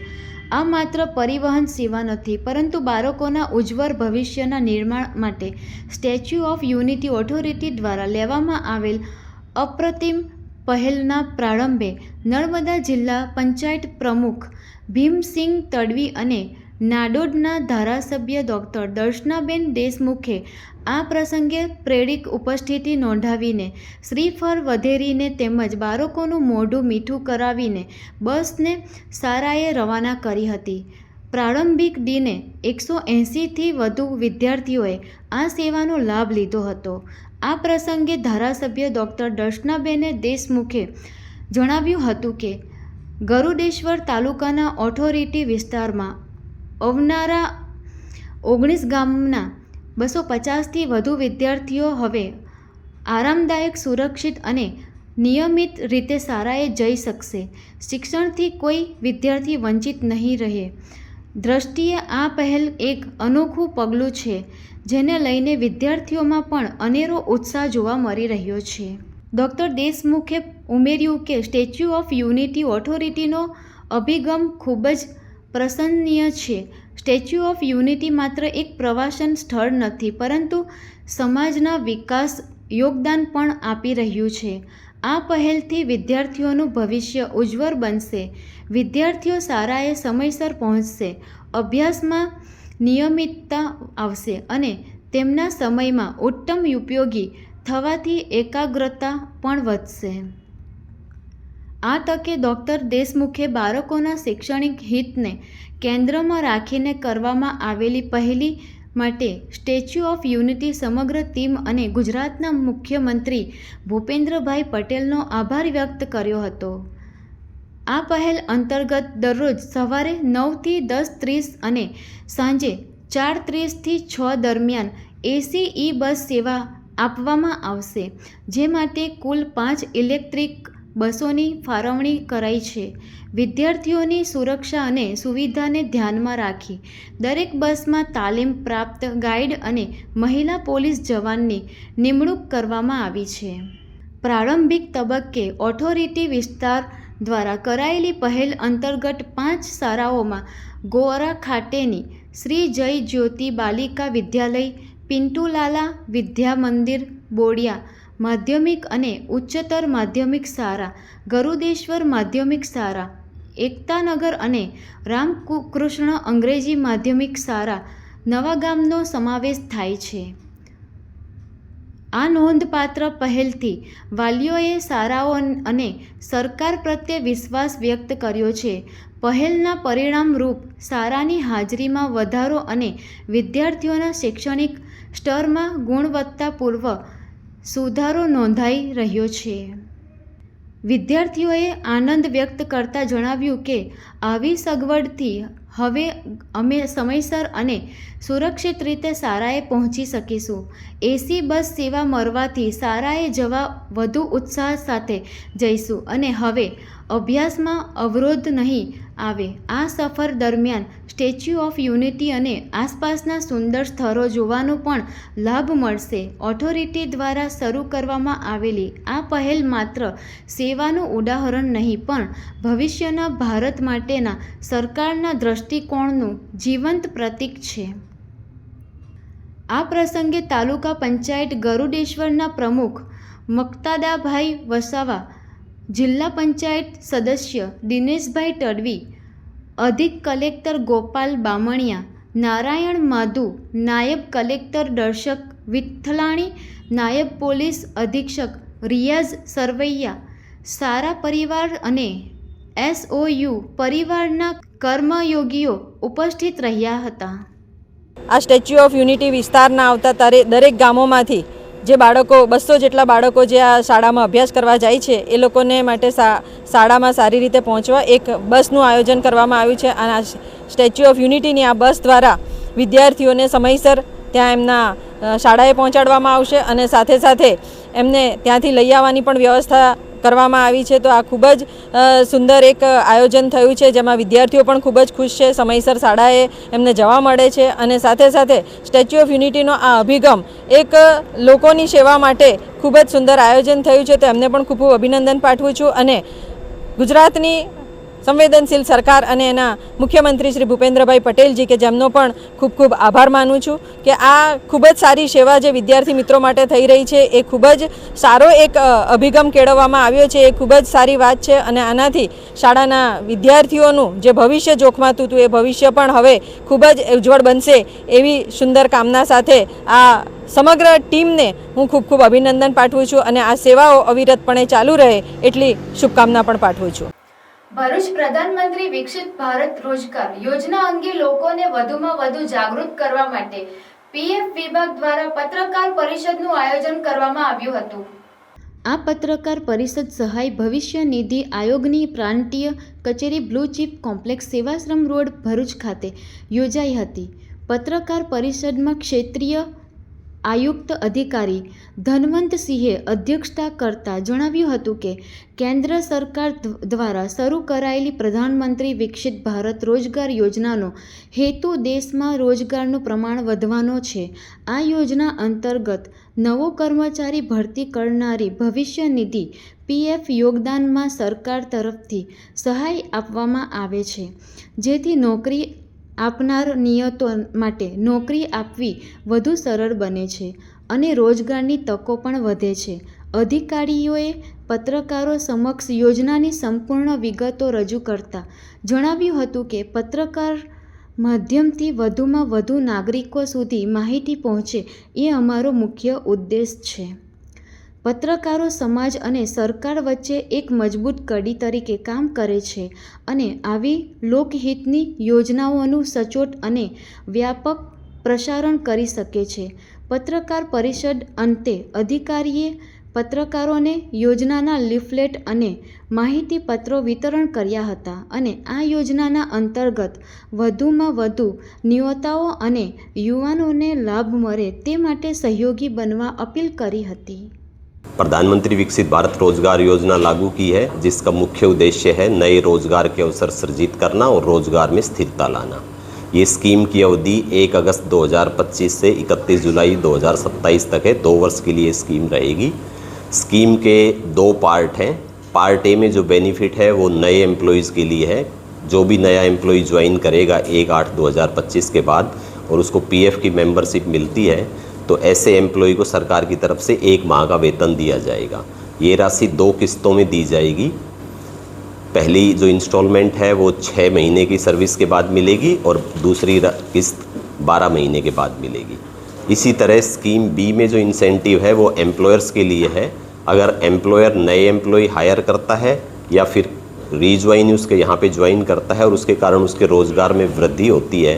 આ માત્ર પરિવહન સેવા નથી, પરંતુ બાળકોના ઉજ્જવળ ભવિષ્યના નિર્માણ માટે સ્ટેચ્યુ ઓફ યુનિટી ઓથોરિટી દ્વારા લેવામાં આવેલ અપ્રતિમ પહેલના પ્રારંભે નર્મદા જિલ્લા પંચાયત પ્રમુખ ભીમસિંહ તડવી અને નાડોદના ધારાસભ્ય ડૉક્ટર દર્શનાબેન દેશમુખે આ પ્રસંગે પ્રેરક ઉપસ્થિતિ નોંધાવીને શ્રીફળ વધેરીને તેમજ બાળકોનું મોઢું મીઠું કરાવીને બસને શાળાએ રવાના કરી હતી. પ્રારંભિક દિને 180થી વધુ વિદ્યાર્થીઓએ આ સેવાનો લાભ લીધો હતો. આ પ્રસંગે ધારાસભ્ય ડૉક્ટર દર્શનાબેન દેશમુખે જણાવ્યું હતું કે ગરુડેશ્વર તાલુકાના ઓથોરિટી વિસ્તારમાં આવનારા 19 ગામના 250થી વધુ વિદ્યાર્થીઓ હવે આરામદાયક, સુરક્ષિત અને નિયમિત રીતે શાળાએ જઈ શકશે. શિક્ષણથી કોઈ વિદ્યાર્થી વંચિત નહીં રહે. દ્રષ્ટિએ આ પહેલ એક અનોખું પગલું છે, જેને લઈને વિદ્યાર્થીઓમાં પણ અનેરો ઉત્સાહ જોવા મળી રહ્યો છે. ડૉક્ટર દેશમુખે ઉમેર્યું કે સ્ટેચ્યુ ઓફ યુનિટી ઓથોરિટીનો અભિગમ ખૂબ જ પ્રશંસનીય છે. સ્ટેચ્યુ ઓફ યુનિટી માત્ર એક પ્રવાસન સ્થળ નથી, પરંતુ સમાજના વિકાસ યોગદાન પણ આપી રહ્યું છે. આ પહેલથી વિદ્યાર્થીઓનું ભવિષ્ય ઉજ્જવળ બનશે. વિદ્યાર્થીઓ શાળાએ સમયસર પહોંચશે, અભ્યાસમાં નિયમિતતા આવશે અને તેમના સમયમાં ઉત્તમ ઉપયોગી થવાથી એકાગ્રતા પણ વધશે. આ તકે ડૉક્ટર દેશમુખે બાળકોના શૈક્ષણિક હિતને કેન્દ્રમાં રાખીને કરવામાં આવેલી પહેલ માટે સ્ટેચ્યુ ઓફ યુનિટી સમગ્ર ટીમ અને ગુજરાતના મુખ્યમંત્રી ભૂપેન્દ્રભાઈ પટેલનો આભાર વ્યક્ત કર્યો હતો. આ પહેલ અંતર્ગત દરરોજ સવારે 9 થી 10:30 અને સાંજે 4:30 થી 6 દરમિયાન એસી બસ સેવા આપવામાં આવશે, જે માટે કુલ 5 ઇલેક્ટ્રિક બસોની ફાળવણી કરાઈ છે. વિદ્યાર્થીઓની સુરક્ષા અને સુવિધાને ધ્યાનમાં રાખી દરેક બસમાં તાલીમ પ્રાપ્ત ગાઈડ અને મહિલા પોલીસ જવાનની નિમણૂક કરવામાં આવી છે. પ્રારંભિક તબક્કે ઓથોરિટી વિસ્તાર દ્વારા કરાયેલી પહેલ અંતર્ગત 5 શાળાઓમાં ગોરા ખાતેની શ્રી જય જ્યોતિ બાલિકા વિદ્યાલય, પિન્ટુલાલા વિદ્યા મંદિર બોડિયા માધ્યમિક અને ઉચ્ચતર માધ્યમિક શાળા, ગરુડેશ્વર માધ્યમિક શાળા, એકતાનગર અને રામકૃષ્ણ અંગ્રેજી માધ્યમિક શાળા નવાગામનો સમાવેશ થાય છે. આ નોંધપાત્ર પહેલથી વાલીઓએ શાળાઓ અને સરકાર પ્રત્યે વિશ્વાસ વ્યક્ત કર્યો છે. પહેલના પરિણામરૂપ શાળાની હાજરીમાં વધારો અને વિદ્યાર્થીઓના શૈક્ષણિક સ્તરમાં ગુણવત્તાપૂર્ણ સુધારો નોંધાઈ રહ્યો છે. વિદ્યાર્થીઓએ આનંદ વ્યક્ત કરતા જણાવ્યું કે આવી સગવડથી હવે અમે સમયસર અને સુરક્ષિત રીતે શાળાએ પહોંચી શકીશું. એસી બસ સેવા મળવાથી શાળાએ જવા વધુ ઉત્સાહ સાથે જઈશું અને હવે અભ્યાસમાં અવરોધ નહીં આવે. આ સફર દરમિયાન સ્ટેચ્યુ ઓફ યુનિટી અને આસપાસના સુંદર સ્થળો જોવાનો પણ લાભ મળશે. ઓથોરિટી દ્વારા શરૂ કરવામાં આવેલી આ પહેલ માત્ર સેવાનું ઉદાહરણ નહીં, પણ ભવિષ્યના ભારત માટેના સરકારના દૃષ્ટિકોણનું જીવંત પ્રતીક છે. આ પ્રસંગે તાલુકા પંચાયત ગરુડેશ્વરના પ્રમુખ મકતાદાભાઈ વસાવા, જિલ્લા પંચાયત સદસ્ય દિનેશભાઈ તડવી, અધિક કલેક્ટર ગોપાલ બામણિયા, નારાયણ માધુ, નાયબ કલેક્ટર દર્શક વિઠ્ઠલાણી, નાયબ પોલીસ અધિક્ષક રિયાઝ સરવૈયા, સારા પરિવાર અને SOU પરિવારના કર્મયોગીઓ ઉપસ્થિત રહ્યા હતા. આ સ્ટેચ્યુ ઓફ યુનિટી વિસ્તારના આવતા દરેક ગામોમાંથી જે બાળકો 200 જેટલા બાળકો જે આ શાળામાં અભ્યાસ કરવા જાય છે, એ લોકોને માટે શાળામાં સારી રીતે પહોંચવા એક બસનું આયોજન કરવામાં આવ્યું છે. અને આ સ્ટેચ્યુ ઓફ યુનિટીની આ બસ દ્વારા વિદ્યાર્થીઓને સમયસર ત્યાં એમના શાળાએ પહોંચાડવામાં આવશે અને સાથે સાથે એમને ત્યાંથી લઈ આવવાની પણ વ્યવસ્થા કરવામાં આવી છે. તો આ ખૂબ જ સુંદર એક આયોજન થયું છે, જેમાં વિદ્યાર્થીઓ પણ ખૂબ જ ખુશ છે. સમયસર શાળાએ એમને જવા મળે છે અને સાથે સાથે સ્ટેચ્યુ ઓફ યુનિટીનો આ અભિગમ એક લોકોની સેવા માટે ખૂબ જ સુંદર આયોજન થયું છે. તો એમને પણ ખૂબ ખૂબ અભિનંદન પાઠવું છું અને ગુજરાતની સંવેદનશીલ સરકાર અને એના મુખ્યમંત્રી શ્રી ભૂપેન્દ્રભાઈ પટેલજી કે જેમનો પણ ખૂબ ખૂબ આભાર માનું છું કે આ ખૂબ જ સારી સેવા જે વિદ્યાર્થી મિત્રો માટે થઈ રહી છે, એ ખૂબ જ સારો એક અભિગમ કેળવવામાં આવ્યો છે. એ ખૂબ જ સારી વાત છે અને આનાથી શાળાના વિદ્યાર્થીઓનું જે ભવિષ્ય જોખમાતું હતું, એ ભવિષ્ય પણ હવે ખૂબ જ ઉજ્જવળ બનશે એવી સુંદર કામના સાથે આ સમગ્ર ટીમને હું ખૂબ ખૂબ અભિનંદન પાઠવું છું અને આ સેવાઓ અવિરતપણે ચાલુ રહે એટલી શુભકામના પણ પાઠવું છું. ભરૂચ પ્રધાનમંત્રી વિકસિત ભારત રોજગાર યોજના અંગે લોકોને વધુમાં વધુ જાગૃત કરવા માટે PF વિભાગ દ્વારા પત્રકાર પરિષદનું આયોજન કરવામાં આવ્યું હતું. આ પત્રકાર પરિષદ સહાય ભવિષ્ય નિધિ આયોગની પ્રાંતીય કચેરી બ્લુ ચીપ કોમ્પ્લેક્સ સેવાશ્રમ રોડ ભરૂચ ખાતે યોજાઈ હતી. પત્રકાર પરિષદમાં ક્ષેત્રીય આયુક્ત અધિકારી ધનવંતસિંહે અધ્યક્ષતા કરતા જણાવ્યું હતું કે કેન્દ્ર સરકાર દ્વારા શરૂ કરાયેલી પ્રધાનમંત્રી વિકસિત ભારત રોજગાર યોજનાનો હેતુ દેશમાં રોજગારનું પ્રમાણ વધવાનો છે. આ યોજના અંતર્ગત નવો કર્મચારી ભરતી કરનારી ભવિષ્ય નિધિ PF યોગદાનમાં સરકાર તરફથી સહાય આપવામાં આવે છે, જેથી નોકરી આપનાર નિયતો માટે નોકરી આપવી વધુ સરળ બને છે અને રોજગારની તકો પણ વધે છે. અધિકારીઓએ પત્રકારો સમક્ષ યોજનાની સંપૂર્ણ વિગતો રજૂ કરતા જણાવ્યું હતું કે પત્રકાર માધ્યમથી વધુમાં વધુ નાગરિકો સુધી માહિતી પહોંચે એ અમારો મુખ્ય ઉદ્દેશ છે. પત્રકારો સમાજ અને સરકાર વચ્ચે એક મજબૂત કડી તરીકે કામ કરે છે અને આવી લોકહિતની યોજનાઓનું સચોટ અને વ્યાપક પ્રસારણ કરી શકે છે. પત્રકાર પરિષદ અંતે અધિકારીએ પત્રકારોને યોજનાના લીફલેટ અને માહિતીપત્રો વિતરણ કર્યા હતા અને આ યોજનાના અંતર્ગત વધુમાં વધુ નિયોક્તાઓ અને યુવાનોને લાભ મળે તે માટે સહયોગી બનવા અપીલ કરી હતી. प्रधानमंत्री विकसित भारत रोजगार योजना लागू की है, जिसका मुख्य उद्देश्य है नए रोजगार के अवसर सृजित करना और रोजगार में स्थिरता लाना. ये स्कीम की अवधि 1 अगस्त 2025 से 31 जुलाई 2027 तक है. 2 वर्ष के लिए स्कीम रहेगी. स्कीम के 2 पार्ट हैं. पार्ट ए में जो बेनिफिट है वो नए एम्प्लॉयज़ के लिए है. जो भी नया एम्प्लॉय ज्वाइन करेगा 1/8/2025 के बाद और उसको PF की मेंबरशिप मिलती है, तो ऐसे एम्प्लॉय को सरकार की तरफ से 1 माह का वेतन दिया जाएगा. ये राशि 2 किस्तों में दी जाएगी. पहली जो इंस्टॉलमेंट है वो 6 महीने की सर्विस के बाद मिलेगी और दूसरी किस्त 12 महीने के बाद मिलेगी. इसी तरह स्कीम बी में जो इंसेंटिव है वो एम्प्लॉयर्स के लिए है. अगर एम्प्लॉयर नए एम्प्लॉय हायर करता है या फिर रीज्वाइन उसके यहाँ पे ज्वाइन करता है और उसके कारण उसके रोज़गार में वृद्धि होती है,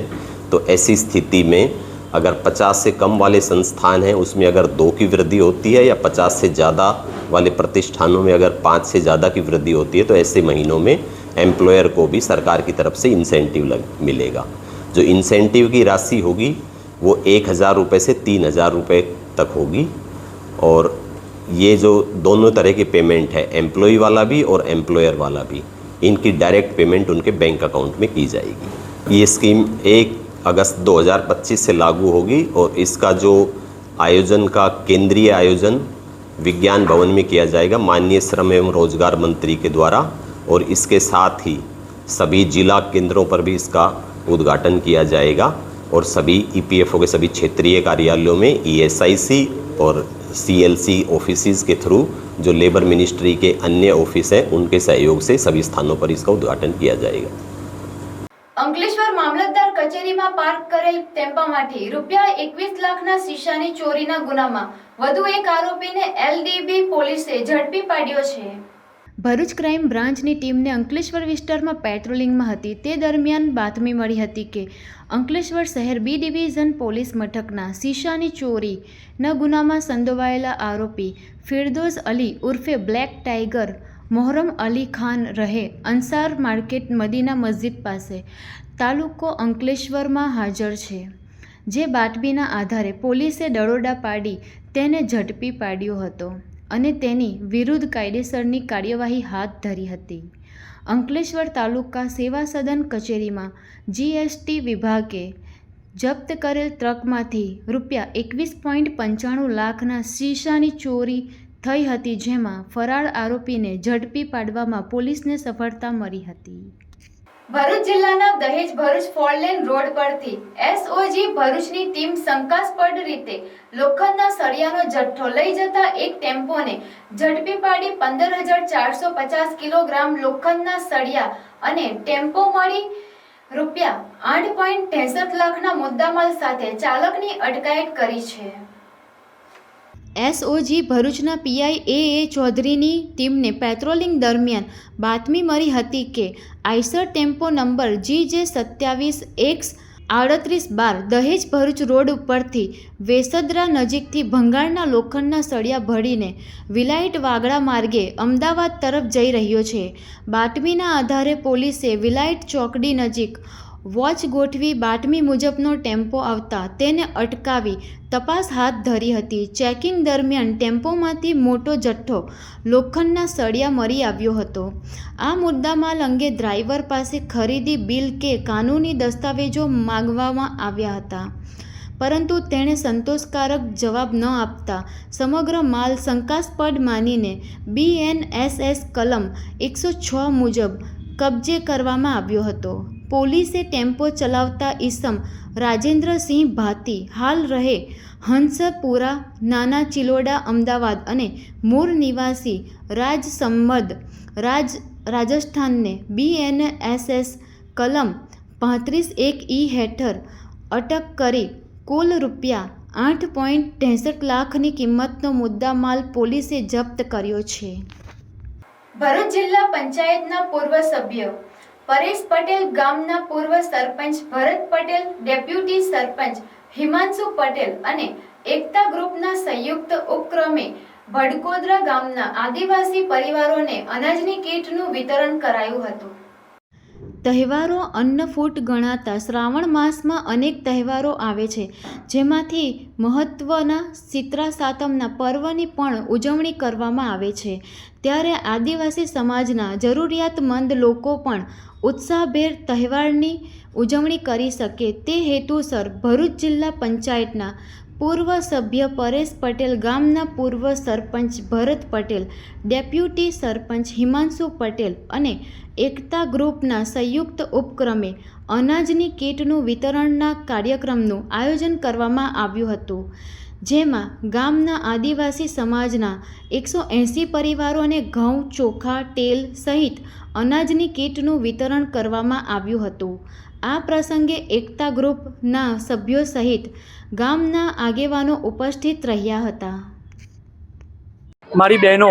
तो ऐसी स्थिति में अगर 50 से कम वाले संस्थान हैं उसमें अगर 2 की वृद्धि होती है या 50 से ज़्यादा वाले प्रतिष्ठानों में अगर 5 से ज़्यादा की वृद्धि होती है, तो ऐसे महीनों में एम्प्लॉयर को भी सरकार की तरफ से इंसेंटिव मिलेगा. जो इंसेंटिव की राशि होगी वो 1,000 रुपये से 3,000 रुपये तक होगी. और ये जो दोनों तरह के पेमेंट है, एम्प्लॉय वाला भी और एम्प्लॉयर वाला भी, इनकी डायरेक्ट पेमेंट उनके बैंक अकाउंट में की जाएगी. ये स्कीम 1 अगस्त 2025 से लागू होगी और इसका जो आयोजन का केंद्रीय आयोजन विज्ञान भवन में किया जाएगा माननीय श्रम एवं रोजगार मंत्री के द्वारा, और इसके साथ ही सभी जिला केंद्रों पर भी इसका उद्घाटन किया जाएगा और सभी EPFO के सभी क्षेत्रीय कार्यालयों में ESIC और CLC ऑफिसेज के थ्रू जो लेबर मिनिस्ट्री के अन्य ऑफिस हैं उनके सहयोग से सभी स्थानों पर इसका उद्घाटन किया जाएगा. અંકલેશ્વર મામલતદાર કચેરીમાં પાર્ક કરેલ ટેમ્પામાંથી રૂપિયા 21 લાખના શીશાની ચોરીના ગુનામાં વધુ એક આરોપીને LDB પોલીસે ઝડપી પાડ્યો છે. ભરૂચ ક્રાઇમ બ્રાન્ચની ટીમને અંકલેશ્વર વિસ્તારમાં પેટ્રોલિંગમાં હતી તે દરમિયાન બાતમી મળી હતી કે અંકલેશ્વર શહેર B ડિવિઝન પોલીસ મથકના શીશાની ચોરીના ગુનામાં સંડોવાયેલા આરોપી ફિરદોઝ અલી ઉર્ફે બ્લેક ટાઈગર મોહરમ અલી ખાન રહે અંસાર માર્કેટ મદીના મસ્જિદ પાસે તાલુકો અંકલેશ્વરમાં હાજર છે, જે બાતમીના આધારે પોલીસે દરોડા પાડી તેને ઝડપી પાડ્યો હતો અને તેની વિરુદ્ધ કાયદેસરની કાર્યવાહી હાથ ધરી હતી. અંકલેશ્વર તાલુકા સેવા સદન કચેરીમાં GST વિભાગે જપ્ત કરેલ ટ્રકમાંથી રૂપિયા 21.95 લાખના શીશાની ચોરી થઈ હતી, જેમાં ફરાર આરોપીને ઝડપી પાડવામાં પોલીસને સફળતા મળી હતી. ભરૂચ જિલ્લાના દહેજ ભરૂચ 4 લેન રોડ પરથી SOG ભરૂચની ટીમ શંકાસ્પદ રીતે લોખંડના સળિયાનો જથ્થો લઈ જતા એક ટેમ્પોને ઝડપી પાડી 15,450 કિલોગ્રામ લોખંડના સળિયા અને ટેમ્પો મળી રૂપિયા 8.63 લાખના મુદ્દામાલ સાથે ચાલકની અટકાયત કરી છે. SOG ભરૂચના PI AA ચૌધરીની ટીમને પેટ્રોલિંગ દરમિયાન બાતમી મળી હતી કે આઈસર ટેમ્પો નંબર GJ27X3812 દહેજ ભરૂચ રોડ ઉપરથી વેસદરા નજીકથી ભંગારના લોખંડના સળિયા ભરીને વિલાયટ વાગડા માર્ગે અમદાવાદ તરફ જઈ રહ્યો છે. બાતમીના આધારે પોલીસે વિલાયટ ચોકડી નજીક વોચ ગોઠવી બાતમી મુજબનો ટેમ્પો આવતા તેને અટકાવી તપાસ હાથ ધરી હતી. ચેકિંગ દરમિયાન ટેમ્પોમાંથી મોટો જથ્થો લોખંડના સળિયા મળી આવ્યો હતો. આ મુદ્દામાલ અંગે ડ્રાઈવર પાસે ખરીદી બિલ કે કાનૂની દસ્તાવેજો માંગવામાં આવ્યા હતા, પરંતુ તેણે સંતોષકારક જવાબ ન આપતા સમગ્ર માલ શંકાસ્પદ માનીને BNSS કલમ 106 મુજબ કબજે કરવામાં આવ્યો હતો. પોલીસે ટેમ્પો ચલાવતા ઈસમ રાજેન્દ્રસિંહ ભાતી હાલ રહે હંસપુરા નાના ચિલોડા અમદાવાદ અને મૂળ નિવાસી રાજ સંમદ રાજસ્થાનને BNSS કલમ 35(1) હેઠળ અટક કરી કુલ રૂપિયા 8.63 લાખની કિંમતનો મુદ્દામાલ પોલીસે જપ્ત કર્યો છે. ભરૂચ જિલ્લા પંચાયતના પૂર્વ સભ્ય પરેશ પટેલ, ગામના પૂર્વ સરપંચ ભરત પટેલ, ડેપ્યુટી સરપંચ હિમાંશુ પટેલ અને એકતા ગ્રુપના સંયુક્ત ઉપક્રમે ભડકોદરા ગામના આદિવાસી પરિવારોને અનાજની કીટનું વિતરણ કરાયું હતું. તહેવારો અન્નફૂટ ગણાતા શ્રાવણ માસમાં અનેક તહેવારો આવે છે, જેમાંથી મહત્વના શીતળા સાતમના પર્વની પણ ઉજવણી કરવામાં આવે છે. ત્યારે આદિવાસી સમાજના જરૂરિયાતમંદ લોકો પણ ઉત્સાહભેર તહેવારની ઉજવણી કરી શકે તે હેતુસર ભરૂચ જિલ્લા પંચાયતના પૂર્વ સભ્ય પરેશ પટેલ, ગામના પૂર્વ સરપંચ ભરત પટેલ, ડેપ્યુટી સરપંચ હિમાંશુ પટેલ અને એકતા ગ્રુપના સંયુક્ત ઉપક્રમે અનાજની કીટનું વિતરણના કાર્યક્રમનું આયોજન કરવામાં આવ્યું હતું, જેમાં ગામના આદિવાસી સમાજના 180 પરિવારોને ઘઉં, ચોખા, તેલ સહિત અનાજની કીટનું વિતરણ કરવામાં આવ્યું હતું. આ પ્રસંગે એકતા ગ્રુપના સભ્યો સહિત ગામના આગેવાનો ઉપસ્થિત રહ્યા હતા. મારી બહેનો,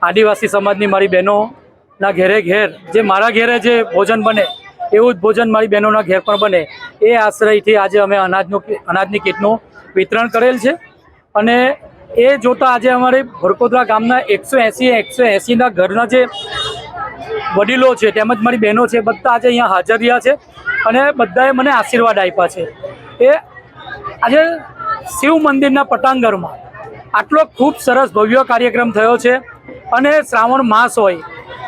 આદિવાસી સમાજની મારી બહેનોના ઘેરે ઘેર જે મારા ઘેરે જે ભોજન બને એવું જ ભોજન મારી બહેનોના ઘેર પણ બને એ આશ્રયથી આજે અમે અનાજની કીટનું વિતરણ કરેલ છે. અને એ જોતાં આજે અમારે ભડકોદરા ગામના 180ના ઘરના જે વડીલો છે તેમજ મારી બહેનો છે બધા આજે અહીંયા હાજર રહ્યા છે અને બધાએ મને આશીર્વાદ આપ્યા છે. એ આજે શિવ મંદિરના પટાંગણમાં આટલો ખૂબ સરસ ભવ્ય કાર્યક્રમ થયો છે અને શ્રાવણ માસ હોય,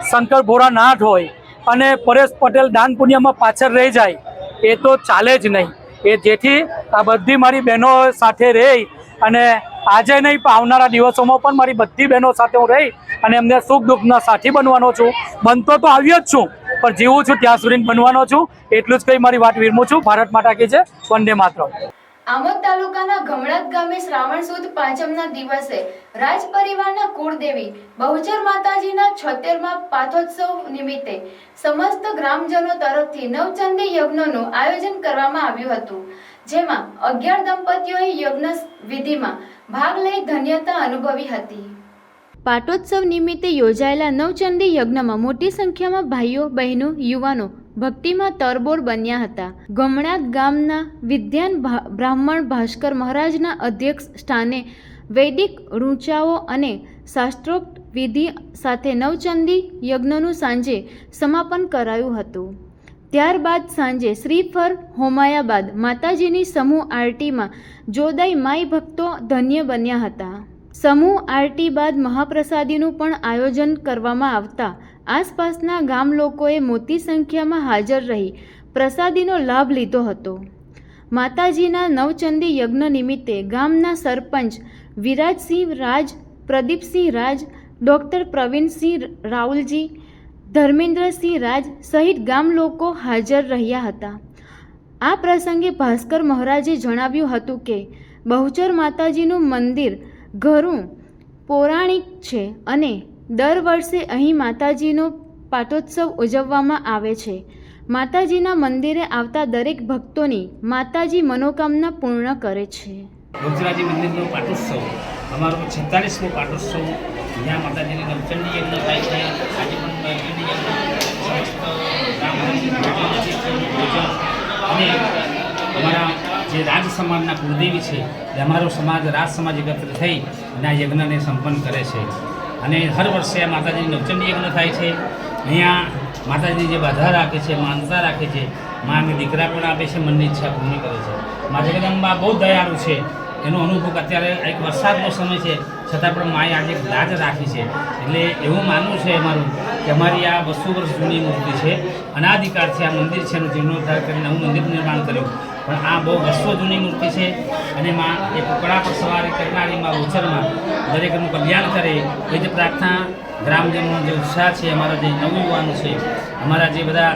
શંકર ભોળાનાથ હોય અને પરેશ પટેલ દાન પુણ્યમાં પાછળ રહી જાય એ તો ચાલે જ નહીં. એ જેથી આ બધી મારી બહેનો સાથે રહી અને આજે નહીં પણ આવનારા દિવસોમાં પણ મારી બધી બહેનો સાથે હું રહી અને એમને સુખ દુઃખના સાથી બનવાનો છું. બનતો તો આવ્યો જ છું, પણ જીવું છું ત્યાં સુધી બનવાનો છું. એટલું જ કહી મારી વાત વિરમું છું. ભારત માતા કી જય, વંદે માતરમ. આમોદ તાલુકાના ગમણાત ગામે શ્રાવણ સુદ પાંચમના દિવસે રાજ પરિવારના કુળદેવી બહુચર માતાજીના 76મા પાઠોત્સવ નિમિત્તે સમસ્ત ગ્રામજનો તરફથી નવચંડી યજ્ઞનું આયોજન કરવામાં આવ્યું હતું, જેમાં 11 દંપતીઓએ યજ્ઞ વિધિમાં ભાગ લઈ ધન્યતા અનુભવી હતી. પાટોત્સવ નિમિત્તે યોજાયેલા નવચંડી યજ્ઞમાં મોટી સંખ્યામાં ભાઈઓ, બહેનો, યુવાનો ભક્તિમાં તરબોળ બન્યા હતા. ગમણાત ગામના વિદ્વાન બ્રાહ્મણ ભાસ્કર મહારાજના અધ્યક્ષ સ્થાને વૈદિક ઋચાઓ અને શાસ્ત્રોક્ત વિધિ સાથે નવચંડી યજ્ઞનું સાંજે સમાપન કરાયું હતું. ત્યારબાદ સાંજે શ્રીફળ હોમાયા બાદ માતાજીની સમૂહ આરતીમાં જોદાઈ માઈ ભક્તો ધન્ય બન્યા હતા. સમૂહ આરતી બાદ મહાપ્રસાદીનું પણ આયોજન કરવામાં આવતા આસપાસના ગામ લોકોએ મોટી સંખ્યામાં હાજર રહી પ્રસાદીનો લાભ લીધો હતો. માતાજીના નવચંડી યજ્ઞ નિમિત્તે ગામના સરપંચ વિરાજસિંહ રાજ, પ્રદીપસિંહ રાજ, ડૉક્ટર પ્રવીણસિંહ રાઉલજી, ધર્મેન્દ્રસિંહ રાજ સહિત ગામ લોકો હાજર રહ્યા હતા. આ પ્રસંગે ભાસ્કર મહારાજે જણાવ્યું હતું કે બહુચર માતાજીનું મંદિર ઘણું પૌરાણિક છે અને દર વર્ષે અહીં માતાજીનો પાટોત્સવ ઉજવવામાં આવે છે. માતાજીના મંદિરે આવતા દરેક ભક્તોની માતાજી મનોકામના પૂર્ણ કરે છે. બહુચરાજી મંદિરનો પાટોત્સવ અમારો 46મો પાટોત્સવ, જ્યાં માતાજીની નવચંડી યજ્ઞ થાય છે. આજે પણ નવચંડી યજ્ઞ અને અમારા જે રાજ સમાજના કુળદેવી છે એ અમારો સમાજ રાજ સમાજ એકત્ર થઈ અને આ યજ્ઞને સંપન્ન કરે છે. અને હર વર્ષે આ માતાજીની નવચંડી યજ્ઞ થાય છે. અહીંયા માતાજી જે બાધા રાખે છે, માનતા રાખે છે, માં અને દીકરા પણ આપે છે, મનની ઈચ્છા પૂર્ણ કરે છે. મા જગદંબા બહુ દયાળુ છે. એનો અનુભવ અત્યારે એક વરસાદનો સમય છે છતાં પણ માએ આજે લાજ રાખી છે. એટલે એવું માનવું છે અમારું કે અમારી આ 200 વર્ષ જૂની મૂર્તિ છે. અનાદિકાળથી આ મંદિર છે એનો જીર્ણોદ્ધાર કરીને નવું મંદિર નિર્માણ કર્યું, પણ આ બહુ વર્ષો જૂની મૂર્તિ છે. અને માં એ કુકડા પર સવારી કરનારી માં ઉછરમાં દરેકનું કલ્યાણ કરે એ જ પ્રાર્થના, ગ્રામજનોનો જે ઉત્સાહ છે, અમારા જે નવયુવાનો છે, અમારા જે બધા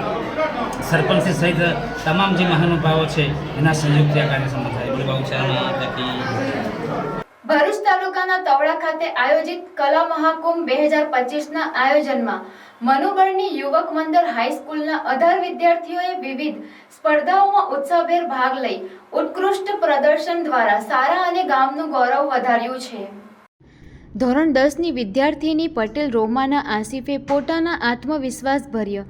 સરપંચ સહિત તમામ જે મહાનુભાવો છે એના સંયુક્ત આ કાર્ય સંપન્ન થાય. બોલે બહુચરામાં તકી. ભરૂચ તાલુકાના તવડા ખાતે આયોજિત કલા મહાકુંભ 2025ના આયોજનમાં મનુબળની યુવક મંડળ હાઈસ્કૂલના 18 વિદ્યાર્થીઓએ વિવિધ સ્પર્ધાઓમાં ઉત્સાહભેર ભાગ લઈ ઉત્કૃષ્ટ પ્રદર્શન દ્વારા સારા અને ગામનું ગૌરવ વધાર્યું છે. ધોરણ 10ની વિદ્યાર્થીની પટેલ રોમાના આસિફે પોતાના આત્મવિશ્વાસભર્ય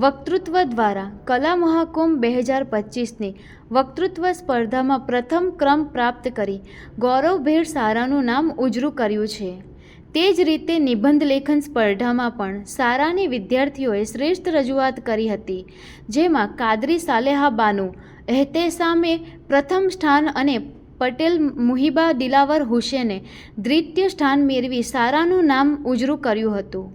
વક્તૃત્વ દ્વારા કલા મહાકુંભ 2025ની વક્તૃત્વ સ્પર્ધામાં પ્રથમ ક્રમ પ્રાપ્ત કરી ગૌરવભેર સારાનું નામ ઉજળું કર્યું છે. તે જ રીતે નિબંધ લેખન સ્પર્ધામાં પણ સારાની વિદ્યાર્થીઓએ શ્રેષ્ઠ રજૂઆત કરી હતી, જેમાં કાદરી સાલેહા બાનુ એહતેસામે પ્રથમ સ્થાન અને પટેલ મુહિબા દિલાવર હુસેને દ્વિતીય સ્થાન મેળવી સારાનું નામ ઉજળું કર્યું હતું.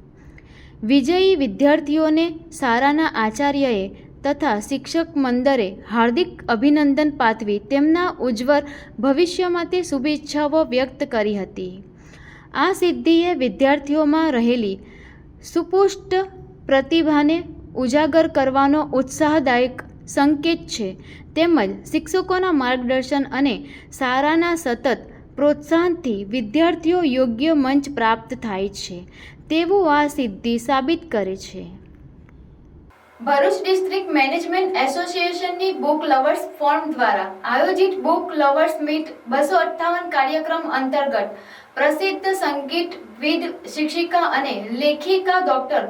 વિજયી વિદ્યાર્થીઓને સારાના આચાર્યએ તથા શિક્ષક મંડળે હાર્દિક અભિનંદન પાઠવી તેમના ઉજ્જવળ ભવિષ્ય માટે શુભેચ્છાઓ વ્યક્ત કરી હતી. આ સિદ્ધિએ વિદ્યાર્થીઓમાં રહેલી સુસ્પષ્ટ પ્રતિભાને ઉજાગર કરવાનો ઉત્સાહદાયક સંકેત છે, તેમજ શિક્ષકોના માર્ગદર્શન અને સારાના સતત પ્રોત્સાહનથી વિદ્યાર્થીઓ યોગ્ય મંચ પ્રાપ્ત થાય છે તેવું આ સિદ્ધિ સાબિત કરે છે. ભરૂચ ડિસ્ટ્રિક્ટ મેનેજમેન્ટ એસોસિએશનની બુક લવર્સ ફોરમ દ્વારા આયોજિત બુક લવર્સ મીટ 258 કાર્યક્રમ અંતર્ગત પ્રસિદ્ધ સંગીતવિદ, શિક્ષિકા અને લેખિકા ડોક્ટર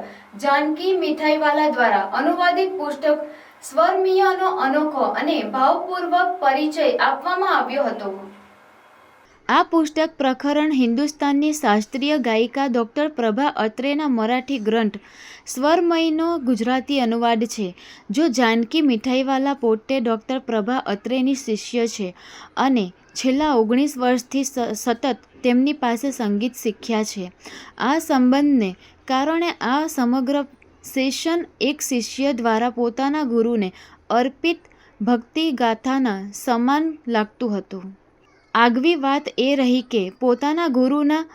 જાનકી મીઠાઈવાલા દ્વારા અનુવાદિત પુસ્તક સ્વરમિયાનો અનોખો અને ભાવપૂર્વક પરિચય આપવામાં આવ્યો હતો. આ પુસ્તક પ્રકરણ હિન્દુસ્તાનની શાસ્ત્રીય ગાયિકા ડૉક્ટર પ્રભા અત્રેના મરાઠી ગ્રંથ સ્વરમયનો ગુજરાતી અનુવાદ છે. જો જાનકી મીઠાઈવાલા પોતે ડૉક્ટર પ્રભા અત્રેની શિષ્ય છે અને છેલ્લા 19 વર્ષથી સતત તેમની પાસે સંગીત શીખ્યા છે. આ સંબંધને કારણે આ સમગ્ર સેશન એક શિષ્ય દ્વારા પોતાના ગુરુને અર્પિત ભક્તિ ગાથાના સમાન લાગતું હતું. આગવી વાત એ રહી કે પોતાના ગુરુના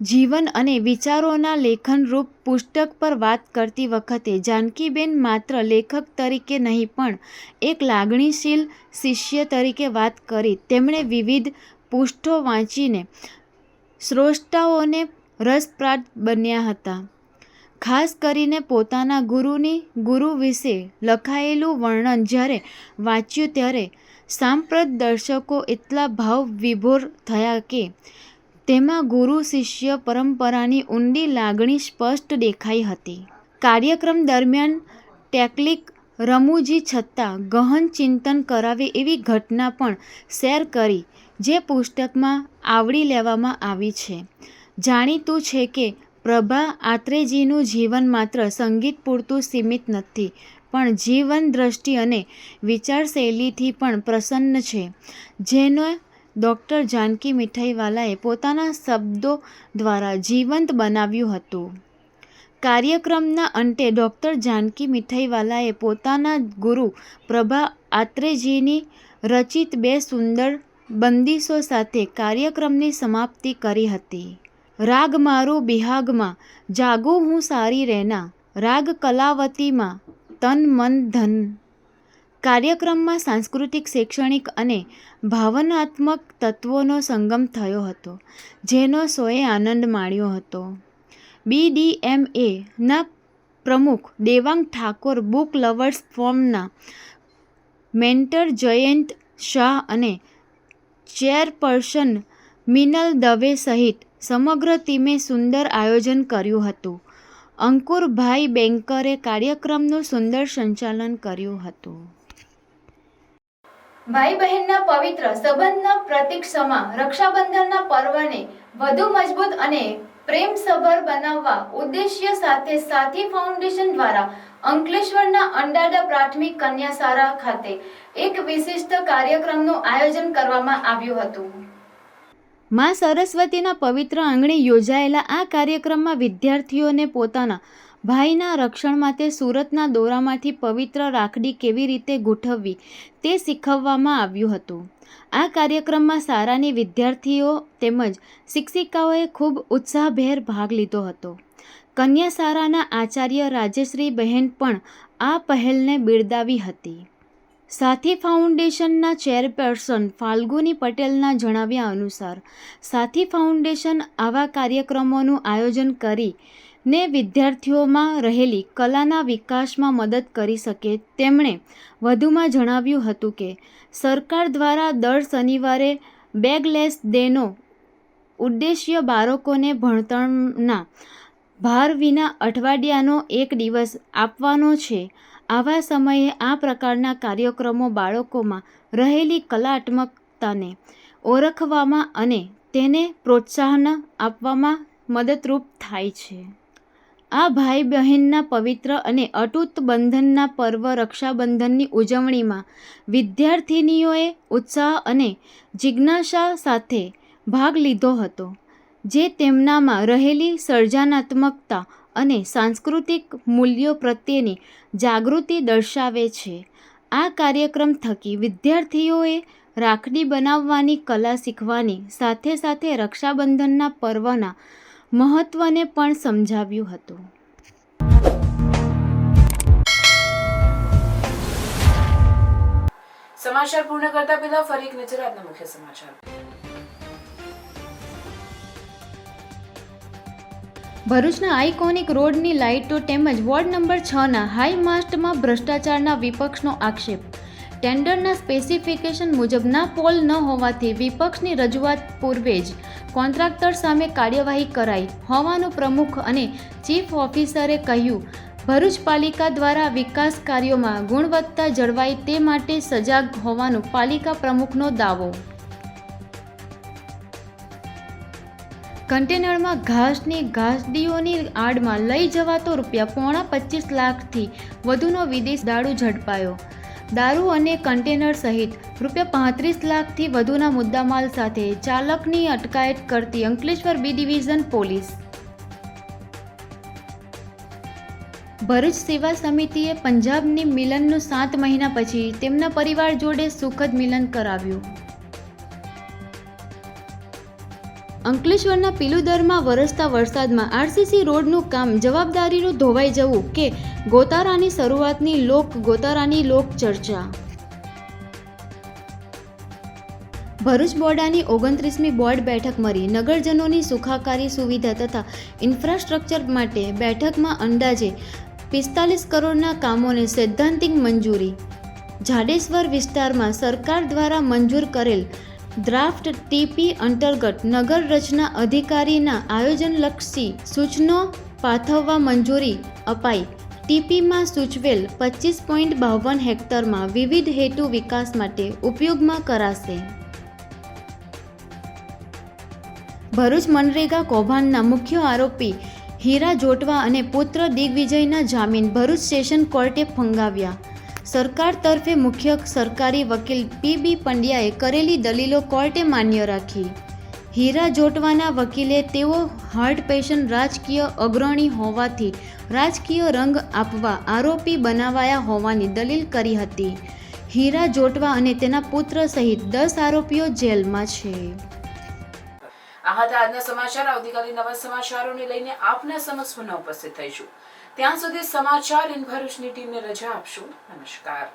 જીવન અને વિચારોના લેખનરૂપ પુસ્તક પર વાત કરતી વખતે જાનકીબેન માત્ર લેખક તરીકે નહીં પણ એક લાગણીશીલ શિષ્ય તરીકે વાત કરી. તેમણે વિવિધ પૃષ્ઠો વાંચીને શ્રોતાઓને રસપ્રાદ બન્યા હતા. ખાસ કરીને પોતાના ગુરુ વિશે લખાયેલું વર્ણન જ્યારે વાંચ્યું ત્યારે સાંપ્રત દર્શકો એટલા ભાવ વિભોર થયા કે તેમાં ગુરુ શિષ્ય પરંપરાની ઊંડી લાગણી સ્પષ્ટ દેખાઈ હતી. કાર્યક્રમ દરમિયાન ટેકનિક રમૂજી છતાં ગહન ચિંતન કરાવે એવી ઘટના પણ શેર કરી જે પુસ્તકમાં આવરી લેવામાં આવી છે. જાણીતું છે કે પ્રભા આત્રેજીનું જીવન માત્ર સંગીત પૂરતું સીમિત નથી, પણ જીવન દ્રષ્ટિ અને વિચારશૈલીથી પણ પ્રસન્ન છે, જેનો ડૉક્ટર જાનકી મીઠાઈવાલાએ પોતાના શબ્દો દ્વારા જીવંત બનાવ્યું હતું. કાર્યક્રમના અંતે ડૉક્ટર જાનકી મીઠાઈવાલાએ પોતાના ગુરુ પ્રભા આત્રેજીની રચિત 2 સુંદર બંદીશો સાથે કાર્યક્રમની સમાપ્તિ કરી હતી. રાગ મારું બિહાગમાં જાગું હું સારી રેના, રાગ કલાવતીમાં તન મન ધન. કાર્યક્રમમાં સાંસ્કૃતિક, શૈક્ષણિક અને ભાવનાત્મક તત્વોનો સંગમ થયો હતો, જેનો સૌએ આનંદ માણ્યો હતો. BDMA-ના પ્રમુખ દેવાંગ ઠાકોર, બુક લવર્સ ફોરમના મેન્ટર જયંત શાહ અને ચેરપર્સન મિનલ દવે સહિત સમગ્ર ટીમે સુંદર આયોજન કર્યું હતું. અંકુરભાઈ બેંકરે કાર્યક્રમનું સુંદર સંચાલન કર્યું હતું. ભાઈ બહેનના પવિત્ર સંબંધના પ્રતીક સમા રક્ષાબંધનના પર્વને વધુ મજબૂત અને પ્રેમસભર બનાવવા ઉદ્દેશ્ય સાથે સાથી ફાઉન્ડેશન દ્વારા અંકલેશ્વરના અંડાદા પ્રાથમિક કન્યા શાળા ખાતે એક વિશિષ્ટ કાર્યક્રમનું આયોજન કરવામાં આવ્યું હતું. માં સરસ્વતીના પવિત્ર આંગણે યોજાયેલા આ કાર્યક્રમમાં વિદ્યાર્થીઓને પોતાના ભાઈના રક્ષણ માટે સુરતના દોરામાંથી પવિત્ર રાખડી કેવી રીતે ગોઠવવી તે શીખવવામાં આવ્યું હતું. આ કાર્યક્રમમાં શાળાની વિદ્યાર્થીઓ તેમજ શિક્ષિકાઓએ ખૂબ ઉત્સાહભેર ભાગ લીધો હતો. કન્યા શાળાના આચાર્ય રાજેશ્રી બહેન પણ આ પહેલને બિરદાવી હતી. સાથી ફાઉન્ડેશનના ચેરપર્સન ફાલ્ગુની પટેલના જણાવ્યા અનુસાર સાથી ફાઉન્ડેશન આવા કાર્યક્રમોનું આયોજન કરીને વિદ્યાર્થીઓમાં રહેલી કલાના વિકાસમાં મદદ કરી શકે. તેમણે વધુમાં જણાવ્યું હતું કે સરકાર દ્વારા દર શનિવારે બેગલેસ ડેનો ઉદ્દેશ્ય બાળકોને ભણતરના ભાર વિના અઠવાડિયાનો એક દિવસ આપવાનો છે. આવા સમયે આ પ્રકારના કાર્યક્રમો બાળકોમાં રહેલી કલાત્મકતાને ઓળખવામાં અને તેને પ્રોત્સાહન આપવામાં મદદરૂપ થાય છે. આ ભાઈ બહેનના પવિત્ર અને અતૂટ બંધનના પર્વ રક્ષાબંધનની ઉજવણીમાં વિદ્યાર્થિનીઓએ ઉત્સાહ અને જિજ્ઞાસા સાથે ભાગ લીધો હતો, જે તેમનામાં રહેલી સર્જનાત્મકતા અને સાંસ્કૃતિક મૂલ્યો પ્રત્યેની જાગૃતિ દર્શાવે છે. આ કાર્યક્રમ થકી વિદ્યાર્થીઓએ રાખડી બનાવવાની કલા શીખવાની સાથે સાથે રક્ષાબંધનના પર્વના મહત્વને પણ સમજાવ્યું હતું. સમાચાર પૂર્ણ કરતા પહેલા ફરી એક નજર આજના મુખ્ય સમાચાર. ભરૂચના આઇકોનિક રોડની લાઇટો તેમજ વોર્ડ નંબર 6ના હાઈ માસ્ટમાં ભ્રષ્ટાચારના વિપક્ષનો આક્ષેપ. ટેન્ડરના સ્પેસિફિકેશન મુજબના પોલ ન હોવાથી વિપક્ષની રજૂઆત પૂર્વે જ કોન્ટ્રાક્ટર સામે કાર્યવાહી કરાઈ હોવાનું પ્રમુખ અને ચીફ ઓફિસરે કહ્યું. ભરૂચ પાલિકા દ્વારા વિકાસ કાર્યોમાં ગુણવત્તા જળવાય તે માટે સજાગ હોવાનો પાલિકા પ્રમુખનો દાવો. કન્ટેનરમાં ઘાસની ગાડીઓની આડમાં લઈ જવાતો ₹25 લાખથી વધુનો વિદેશ દારૂ ઝડપાયો. દારૂ અને કન્ટેનર સહિત ₹35 લાખથી વધુના મુદ્દામાલ સાથે ચાલકની અટકાયત કરતી Ankleshwar B division police. Bharuch સેવા સમિતિએ પંજાબની મિલનનું 7 મહિના પછી તેમના પરિવાર જોડે સુખદ મિલન કરાવ્યું. અંકલેશ્વરના પિલુદરમાં વરસતા વરસાદમાં આરસીસી રોડનું કામ જવાબદારીનું ધોવાઈ જવું કે ગોતારાની શરૂઆતની ગોતારાની લોક ચર્ચા. ભરૂચ બોર્ડાની 29મી બોર્ડ બેઠક મળી. નગરજનોની સુખાકારી સુવિધા તથા ઇન્ફ્રાસ્ટ્રક્ચર માટે બેઠકમાં અંદાજે 45 કરોડના કામોને સૈદ્ધાંતિક મંજૂરી. જાડેશ્વર વિસ્તારમાં સરકાર દ્વારા મંજૂર કરેલ ડ્રાફ્ટ ટીપી અંતર્ગત નગર રચના અધિકારીના આયોજનલક્ષી સૂચનો પાઠવવા મંજૂરી અપાઈ. ટીપીમાં સૂચવેલ 25.52 હેક્ટરમાં વિવિધ હેતુ વિકાસ માટે ઉપયોગમાં કરાશે. ભરૂચ મનરેગા કૌભાંડના મુખ્ય આરોપી હીરા જોટવા અને પુત્ર દિગ્વિજયના જામીન ભરૂચ સેશન કોર્ટે ફંગાવ્યા. સરકાર તરફે મુખ્ય સરકારી વકીલ પીબી પંડ્યાએ કરેલી દલીલો કોર્ટે માન્ય રાખી. હીરા જોટવાના વકીલે તેઓ હાર્ટ પેશન્ટ રાજકીય અગ્રણી હોવાથી રાજકીય રંગ આપવા આરોપી બનાવાયા હોવાની દલીલ કરી હતી. હીરા જોટવા અને તેના પુત્ર સહિત 10 આરોપીઓ જેલમાં છે. આ હતા આજના સમાચાર. આવતીકાલે નવા સમાચારોને લઈને આપના સમક્ષ પુનઃ ઉપસ્થિત થઈશું. ત્યાં સુધી સમાચાર ઇન ભરૂચની ટીમને રજા આપશું. નમસ્કાર.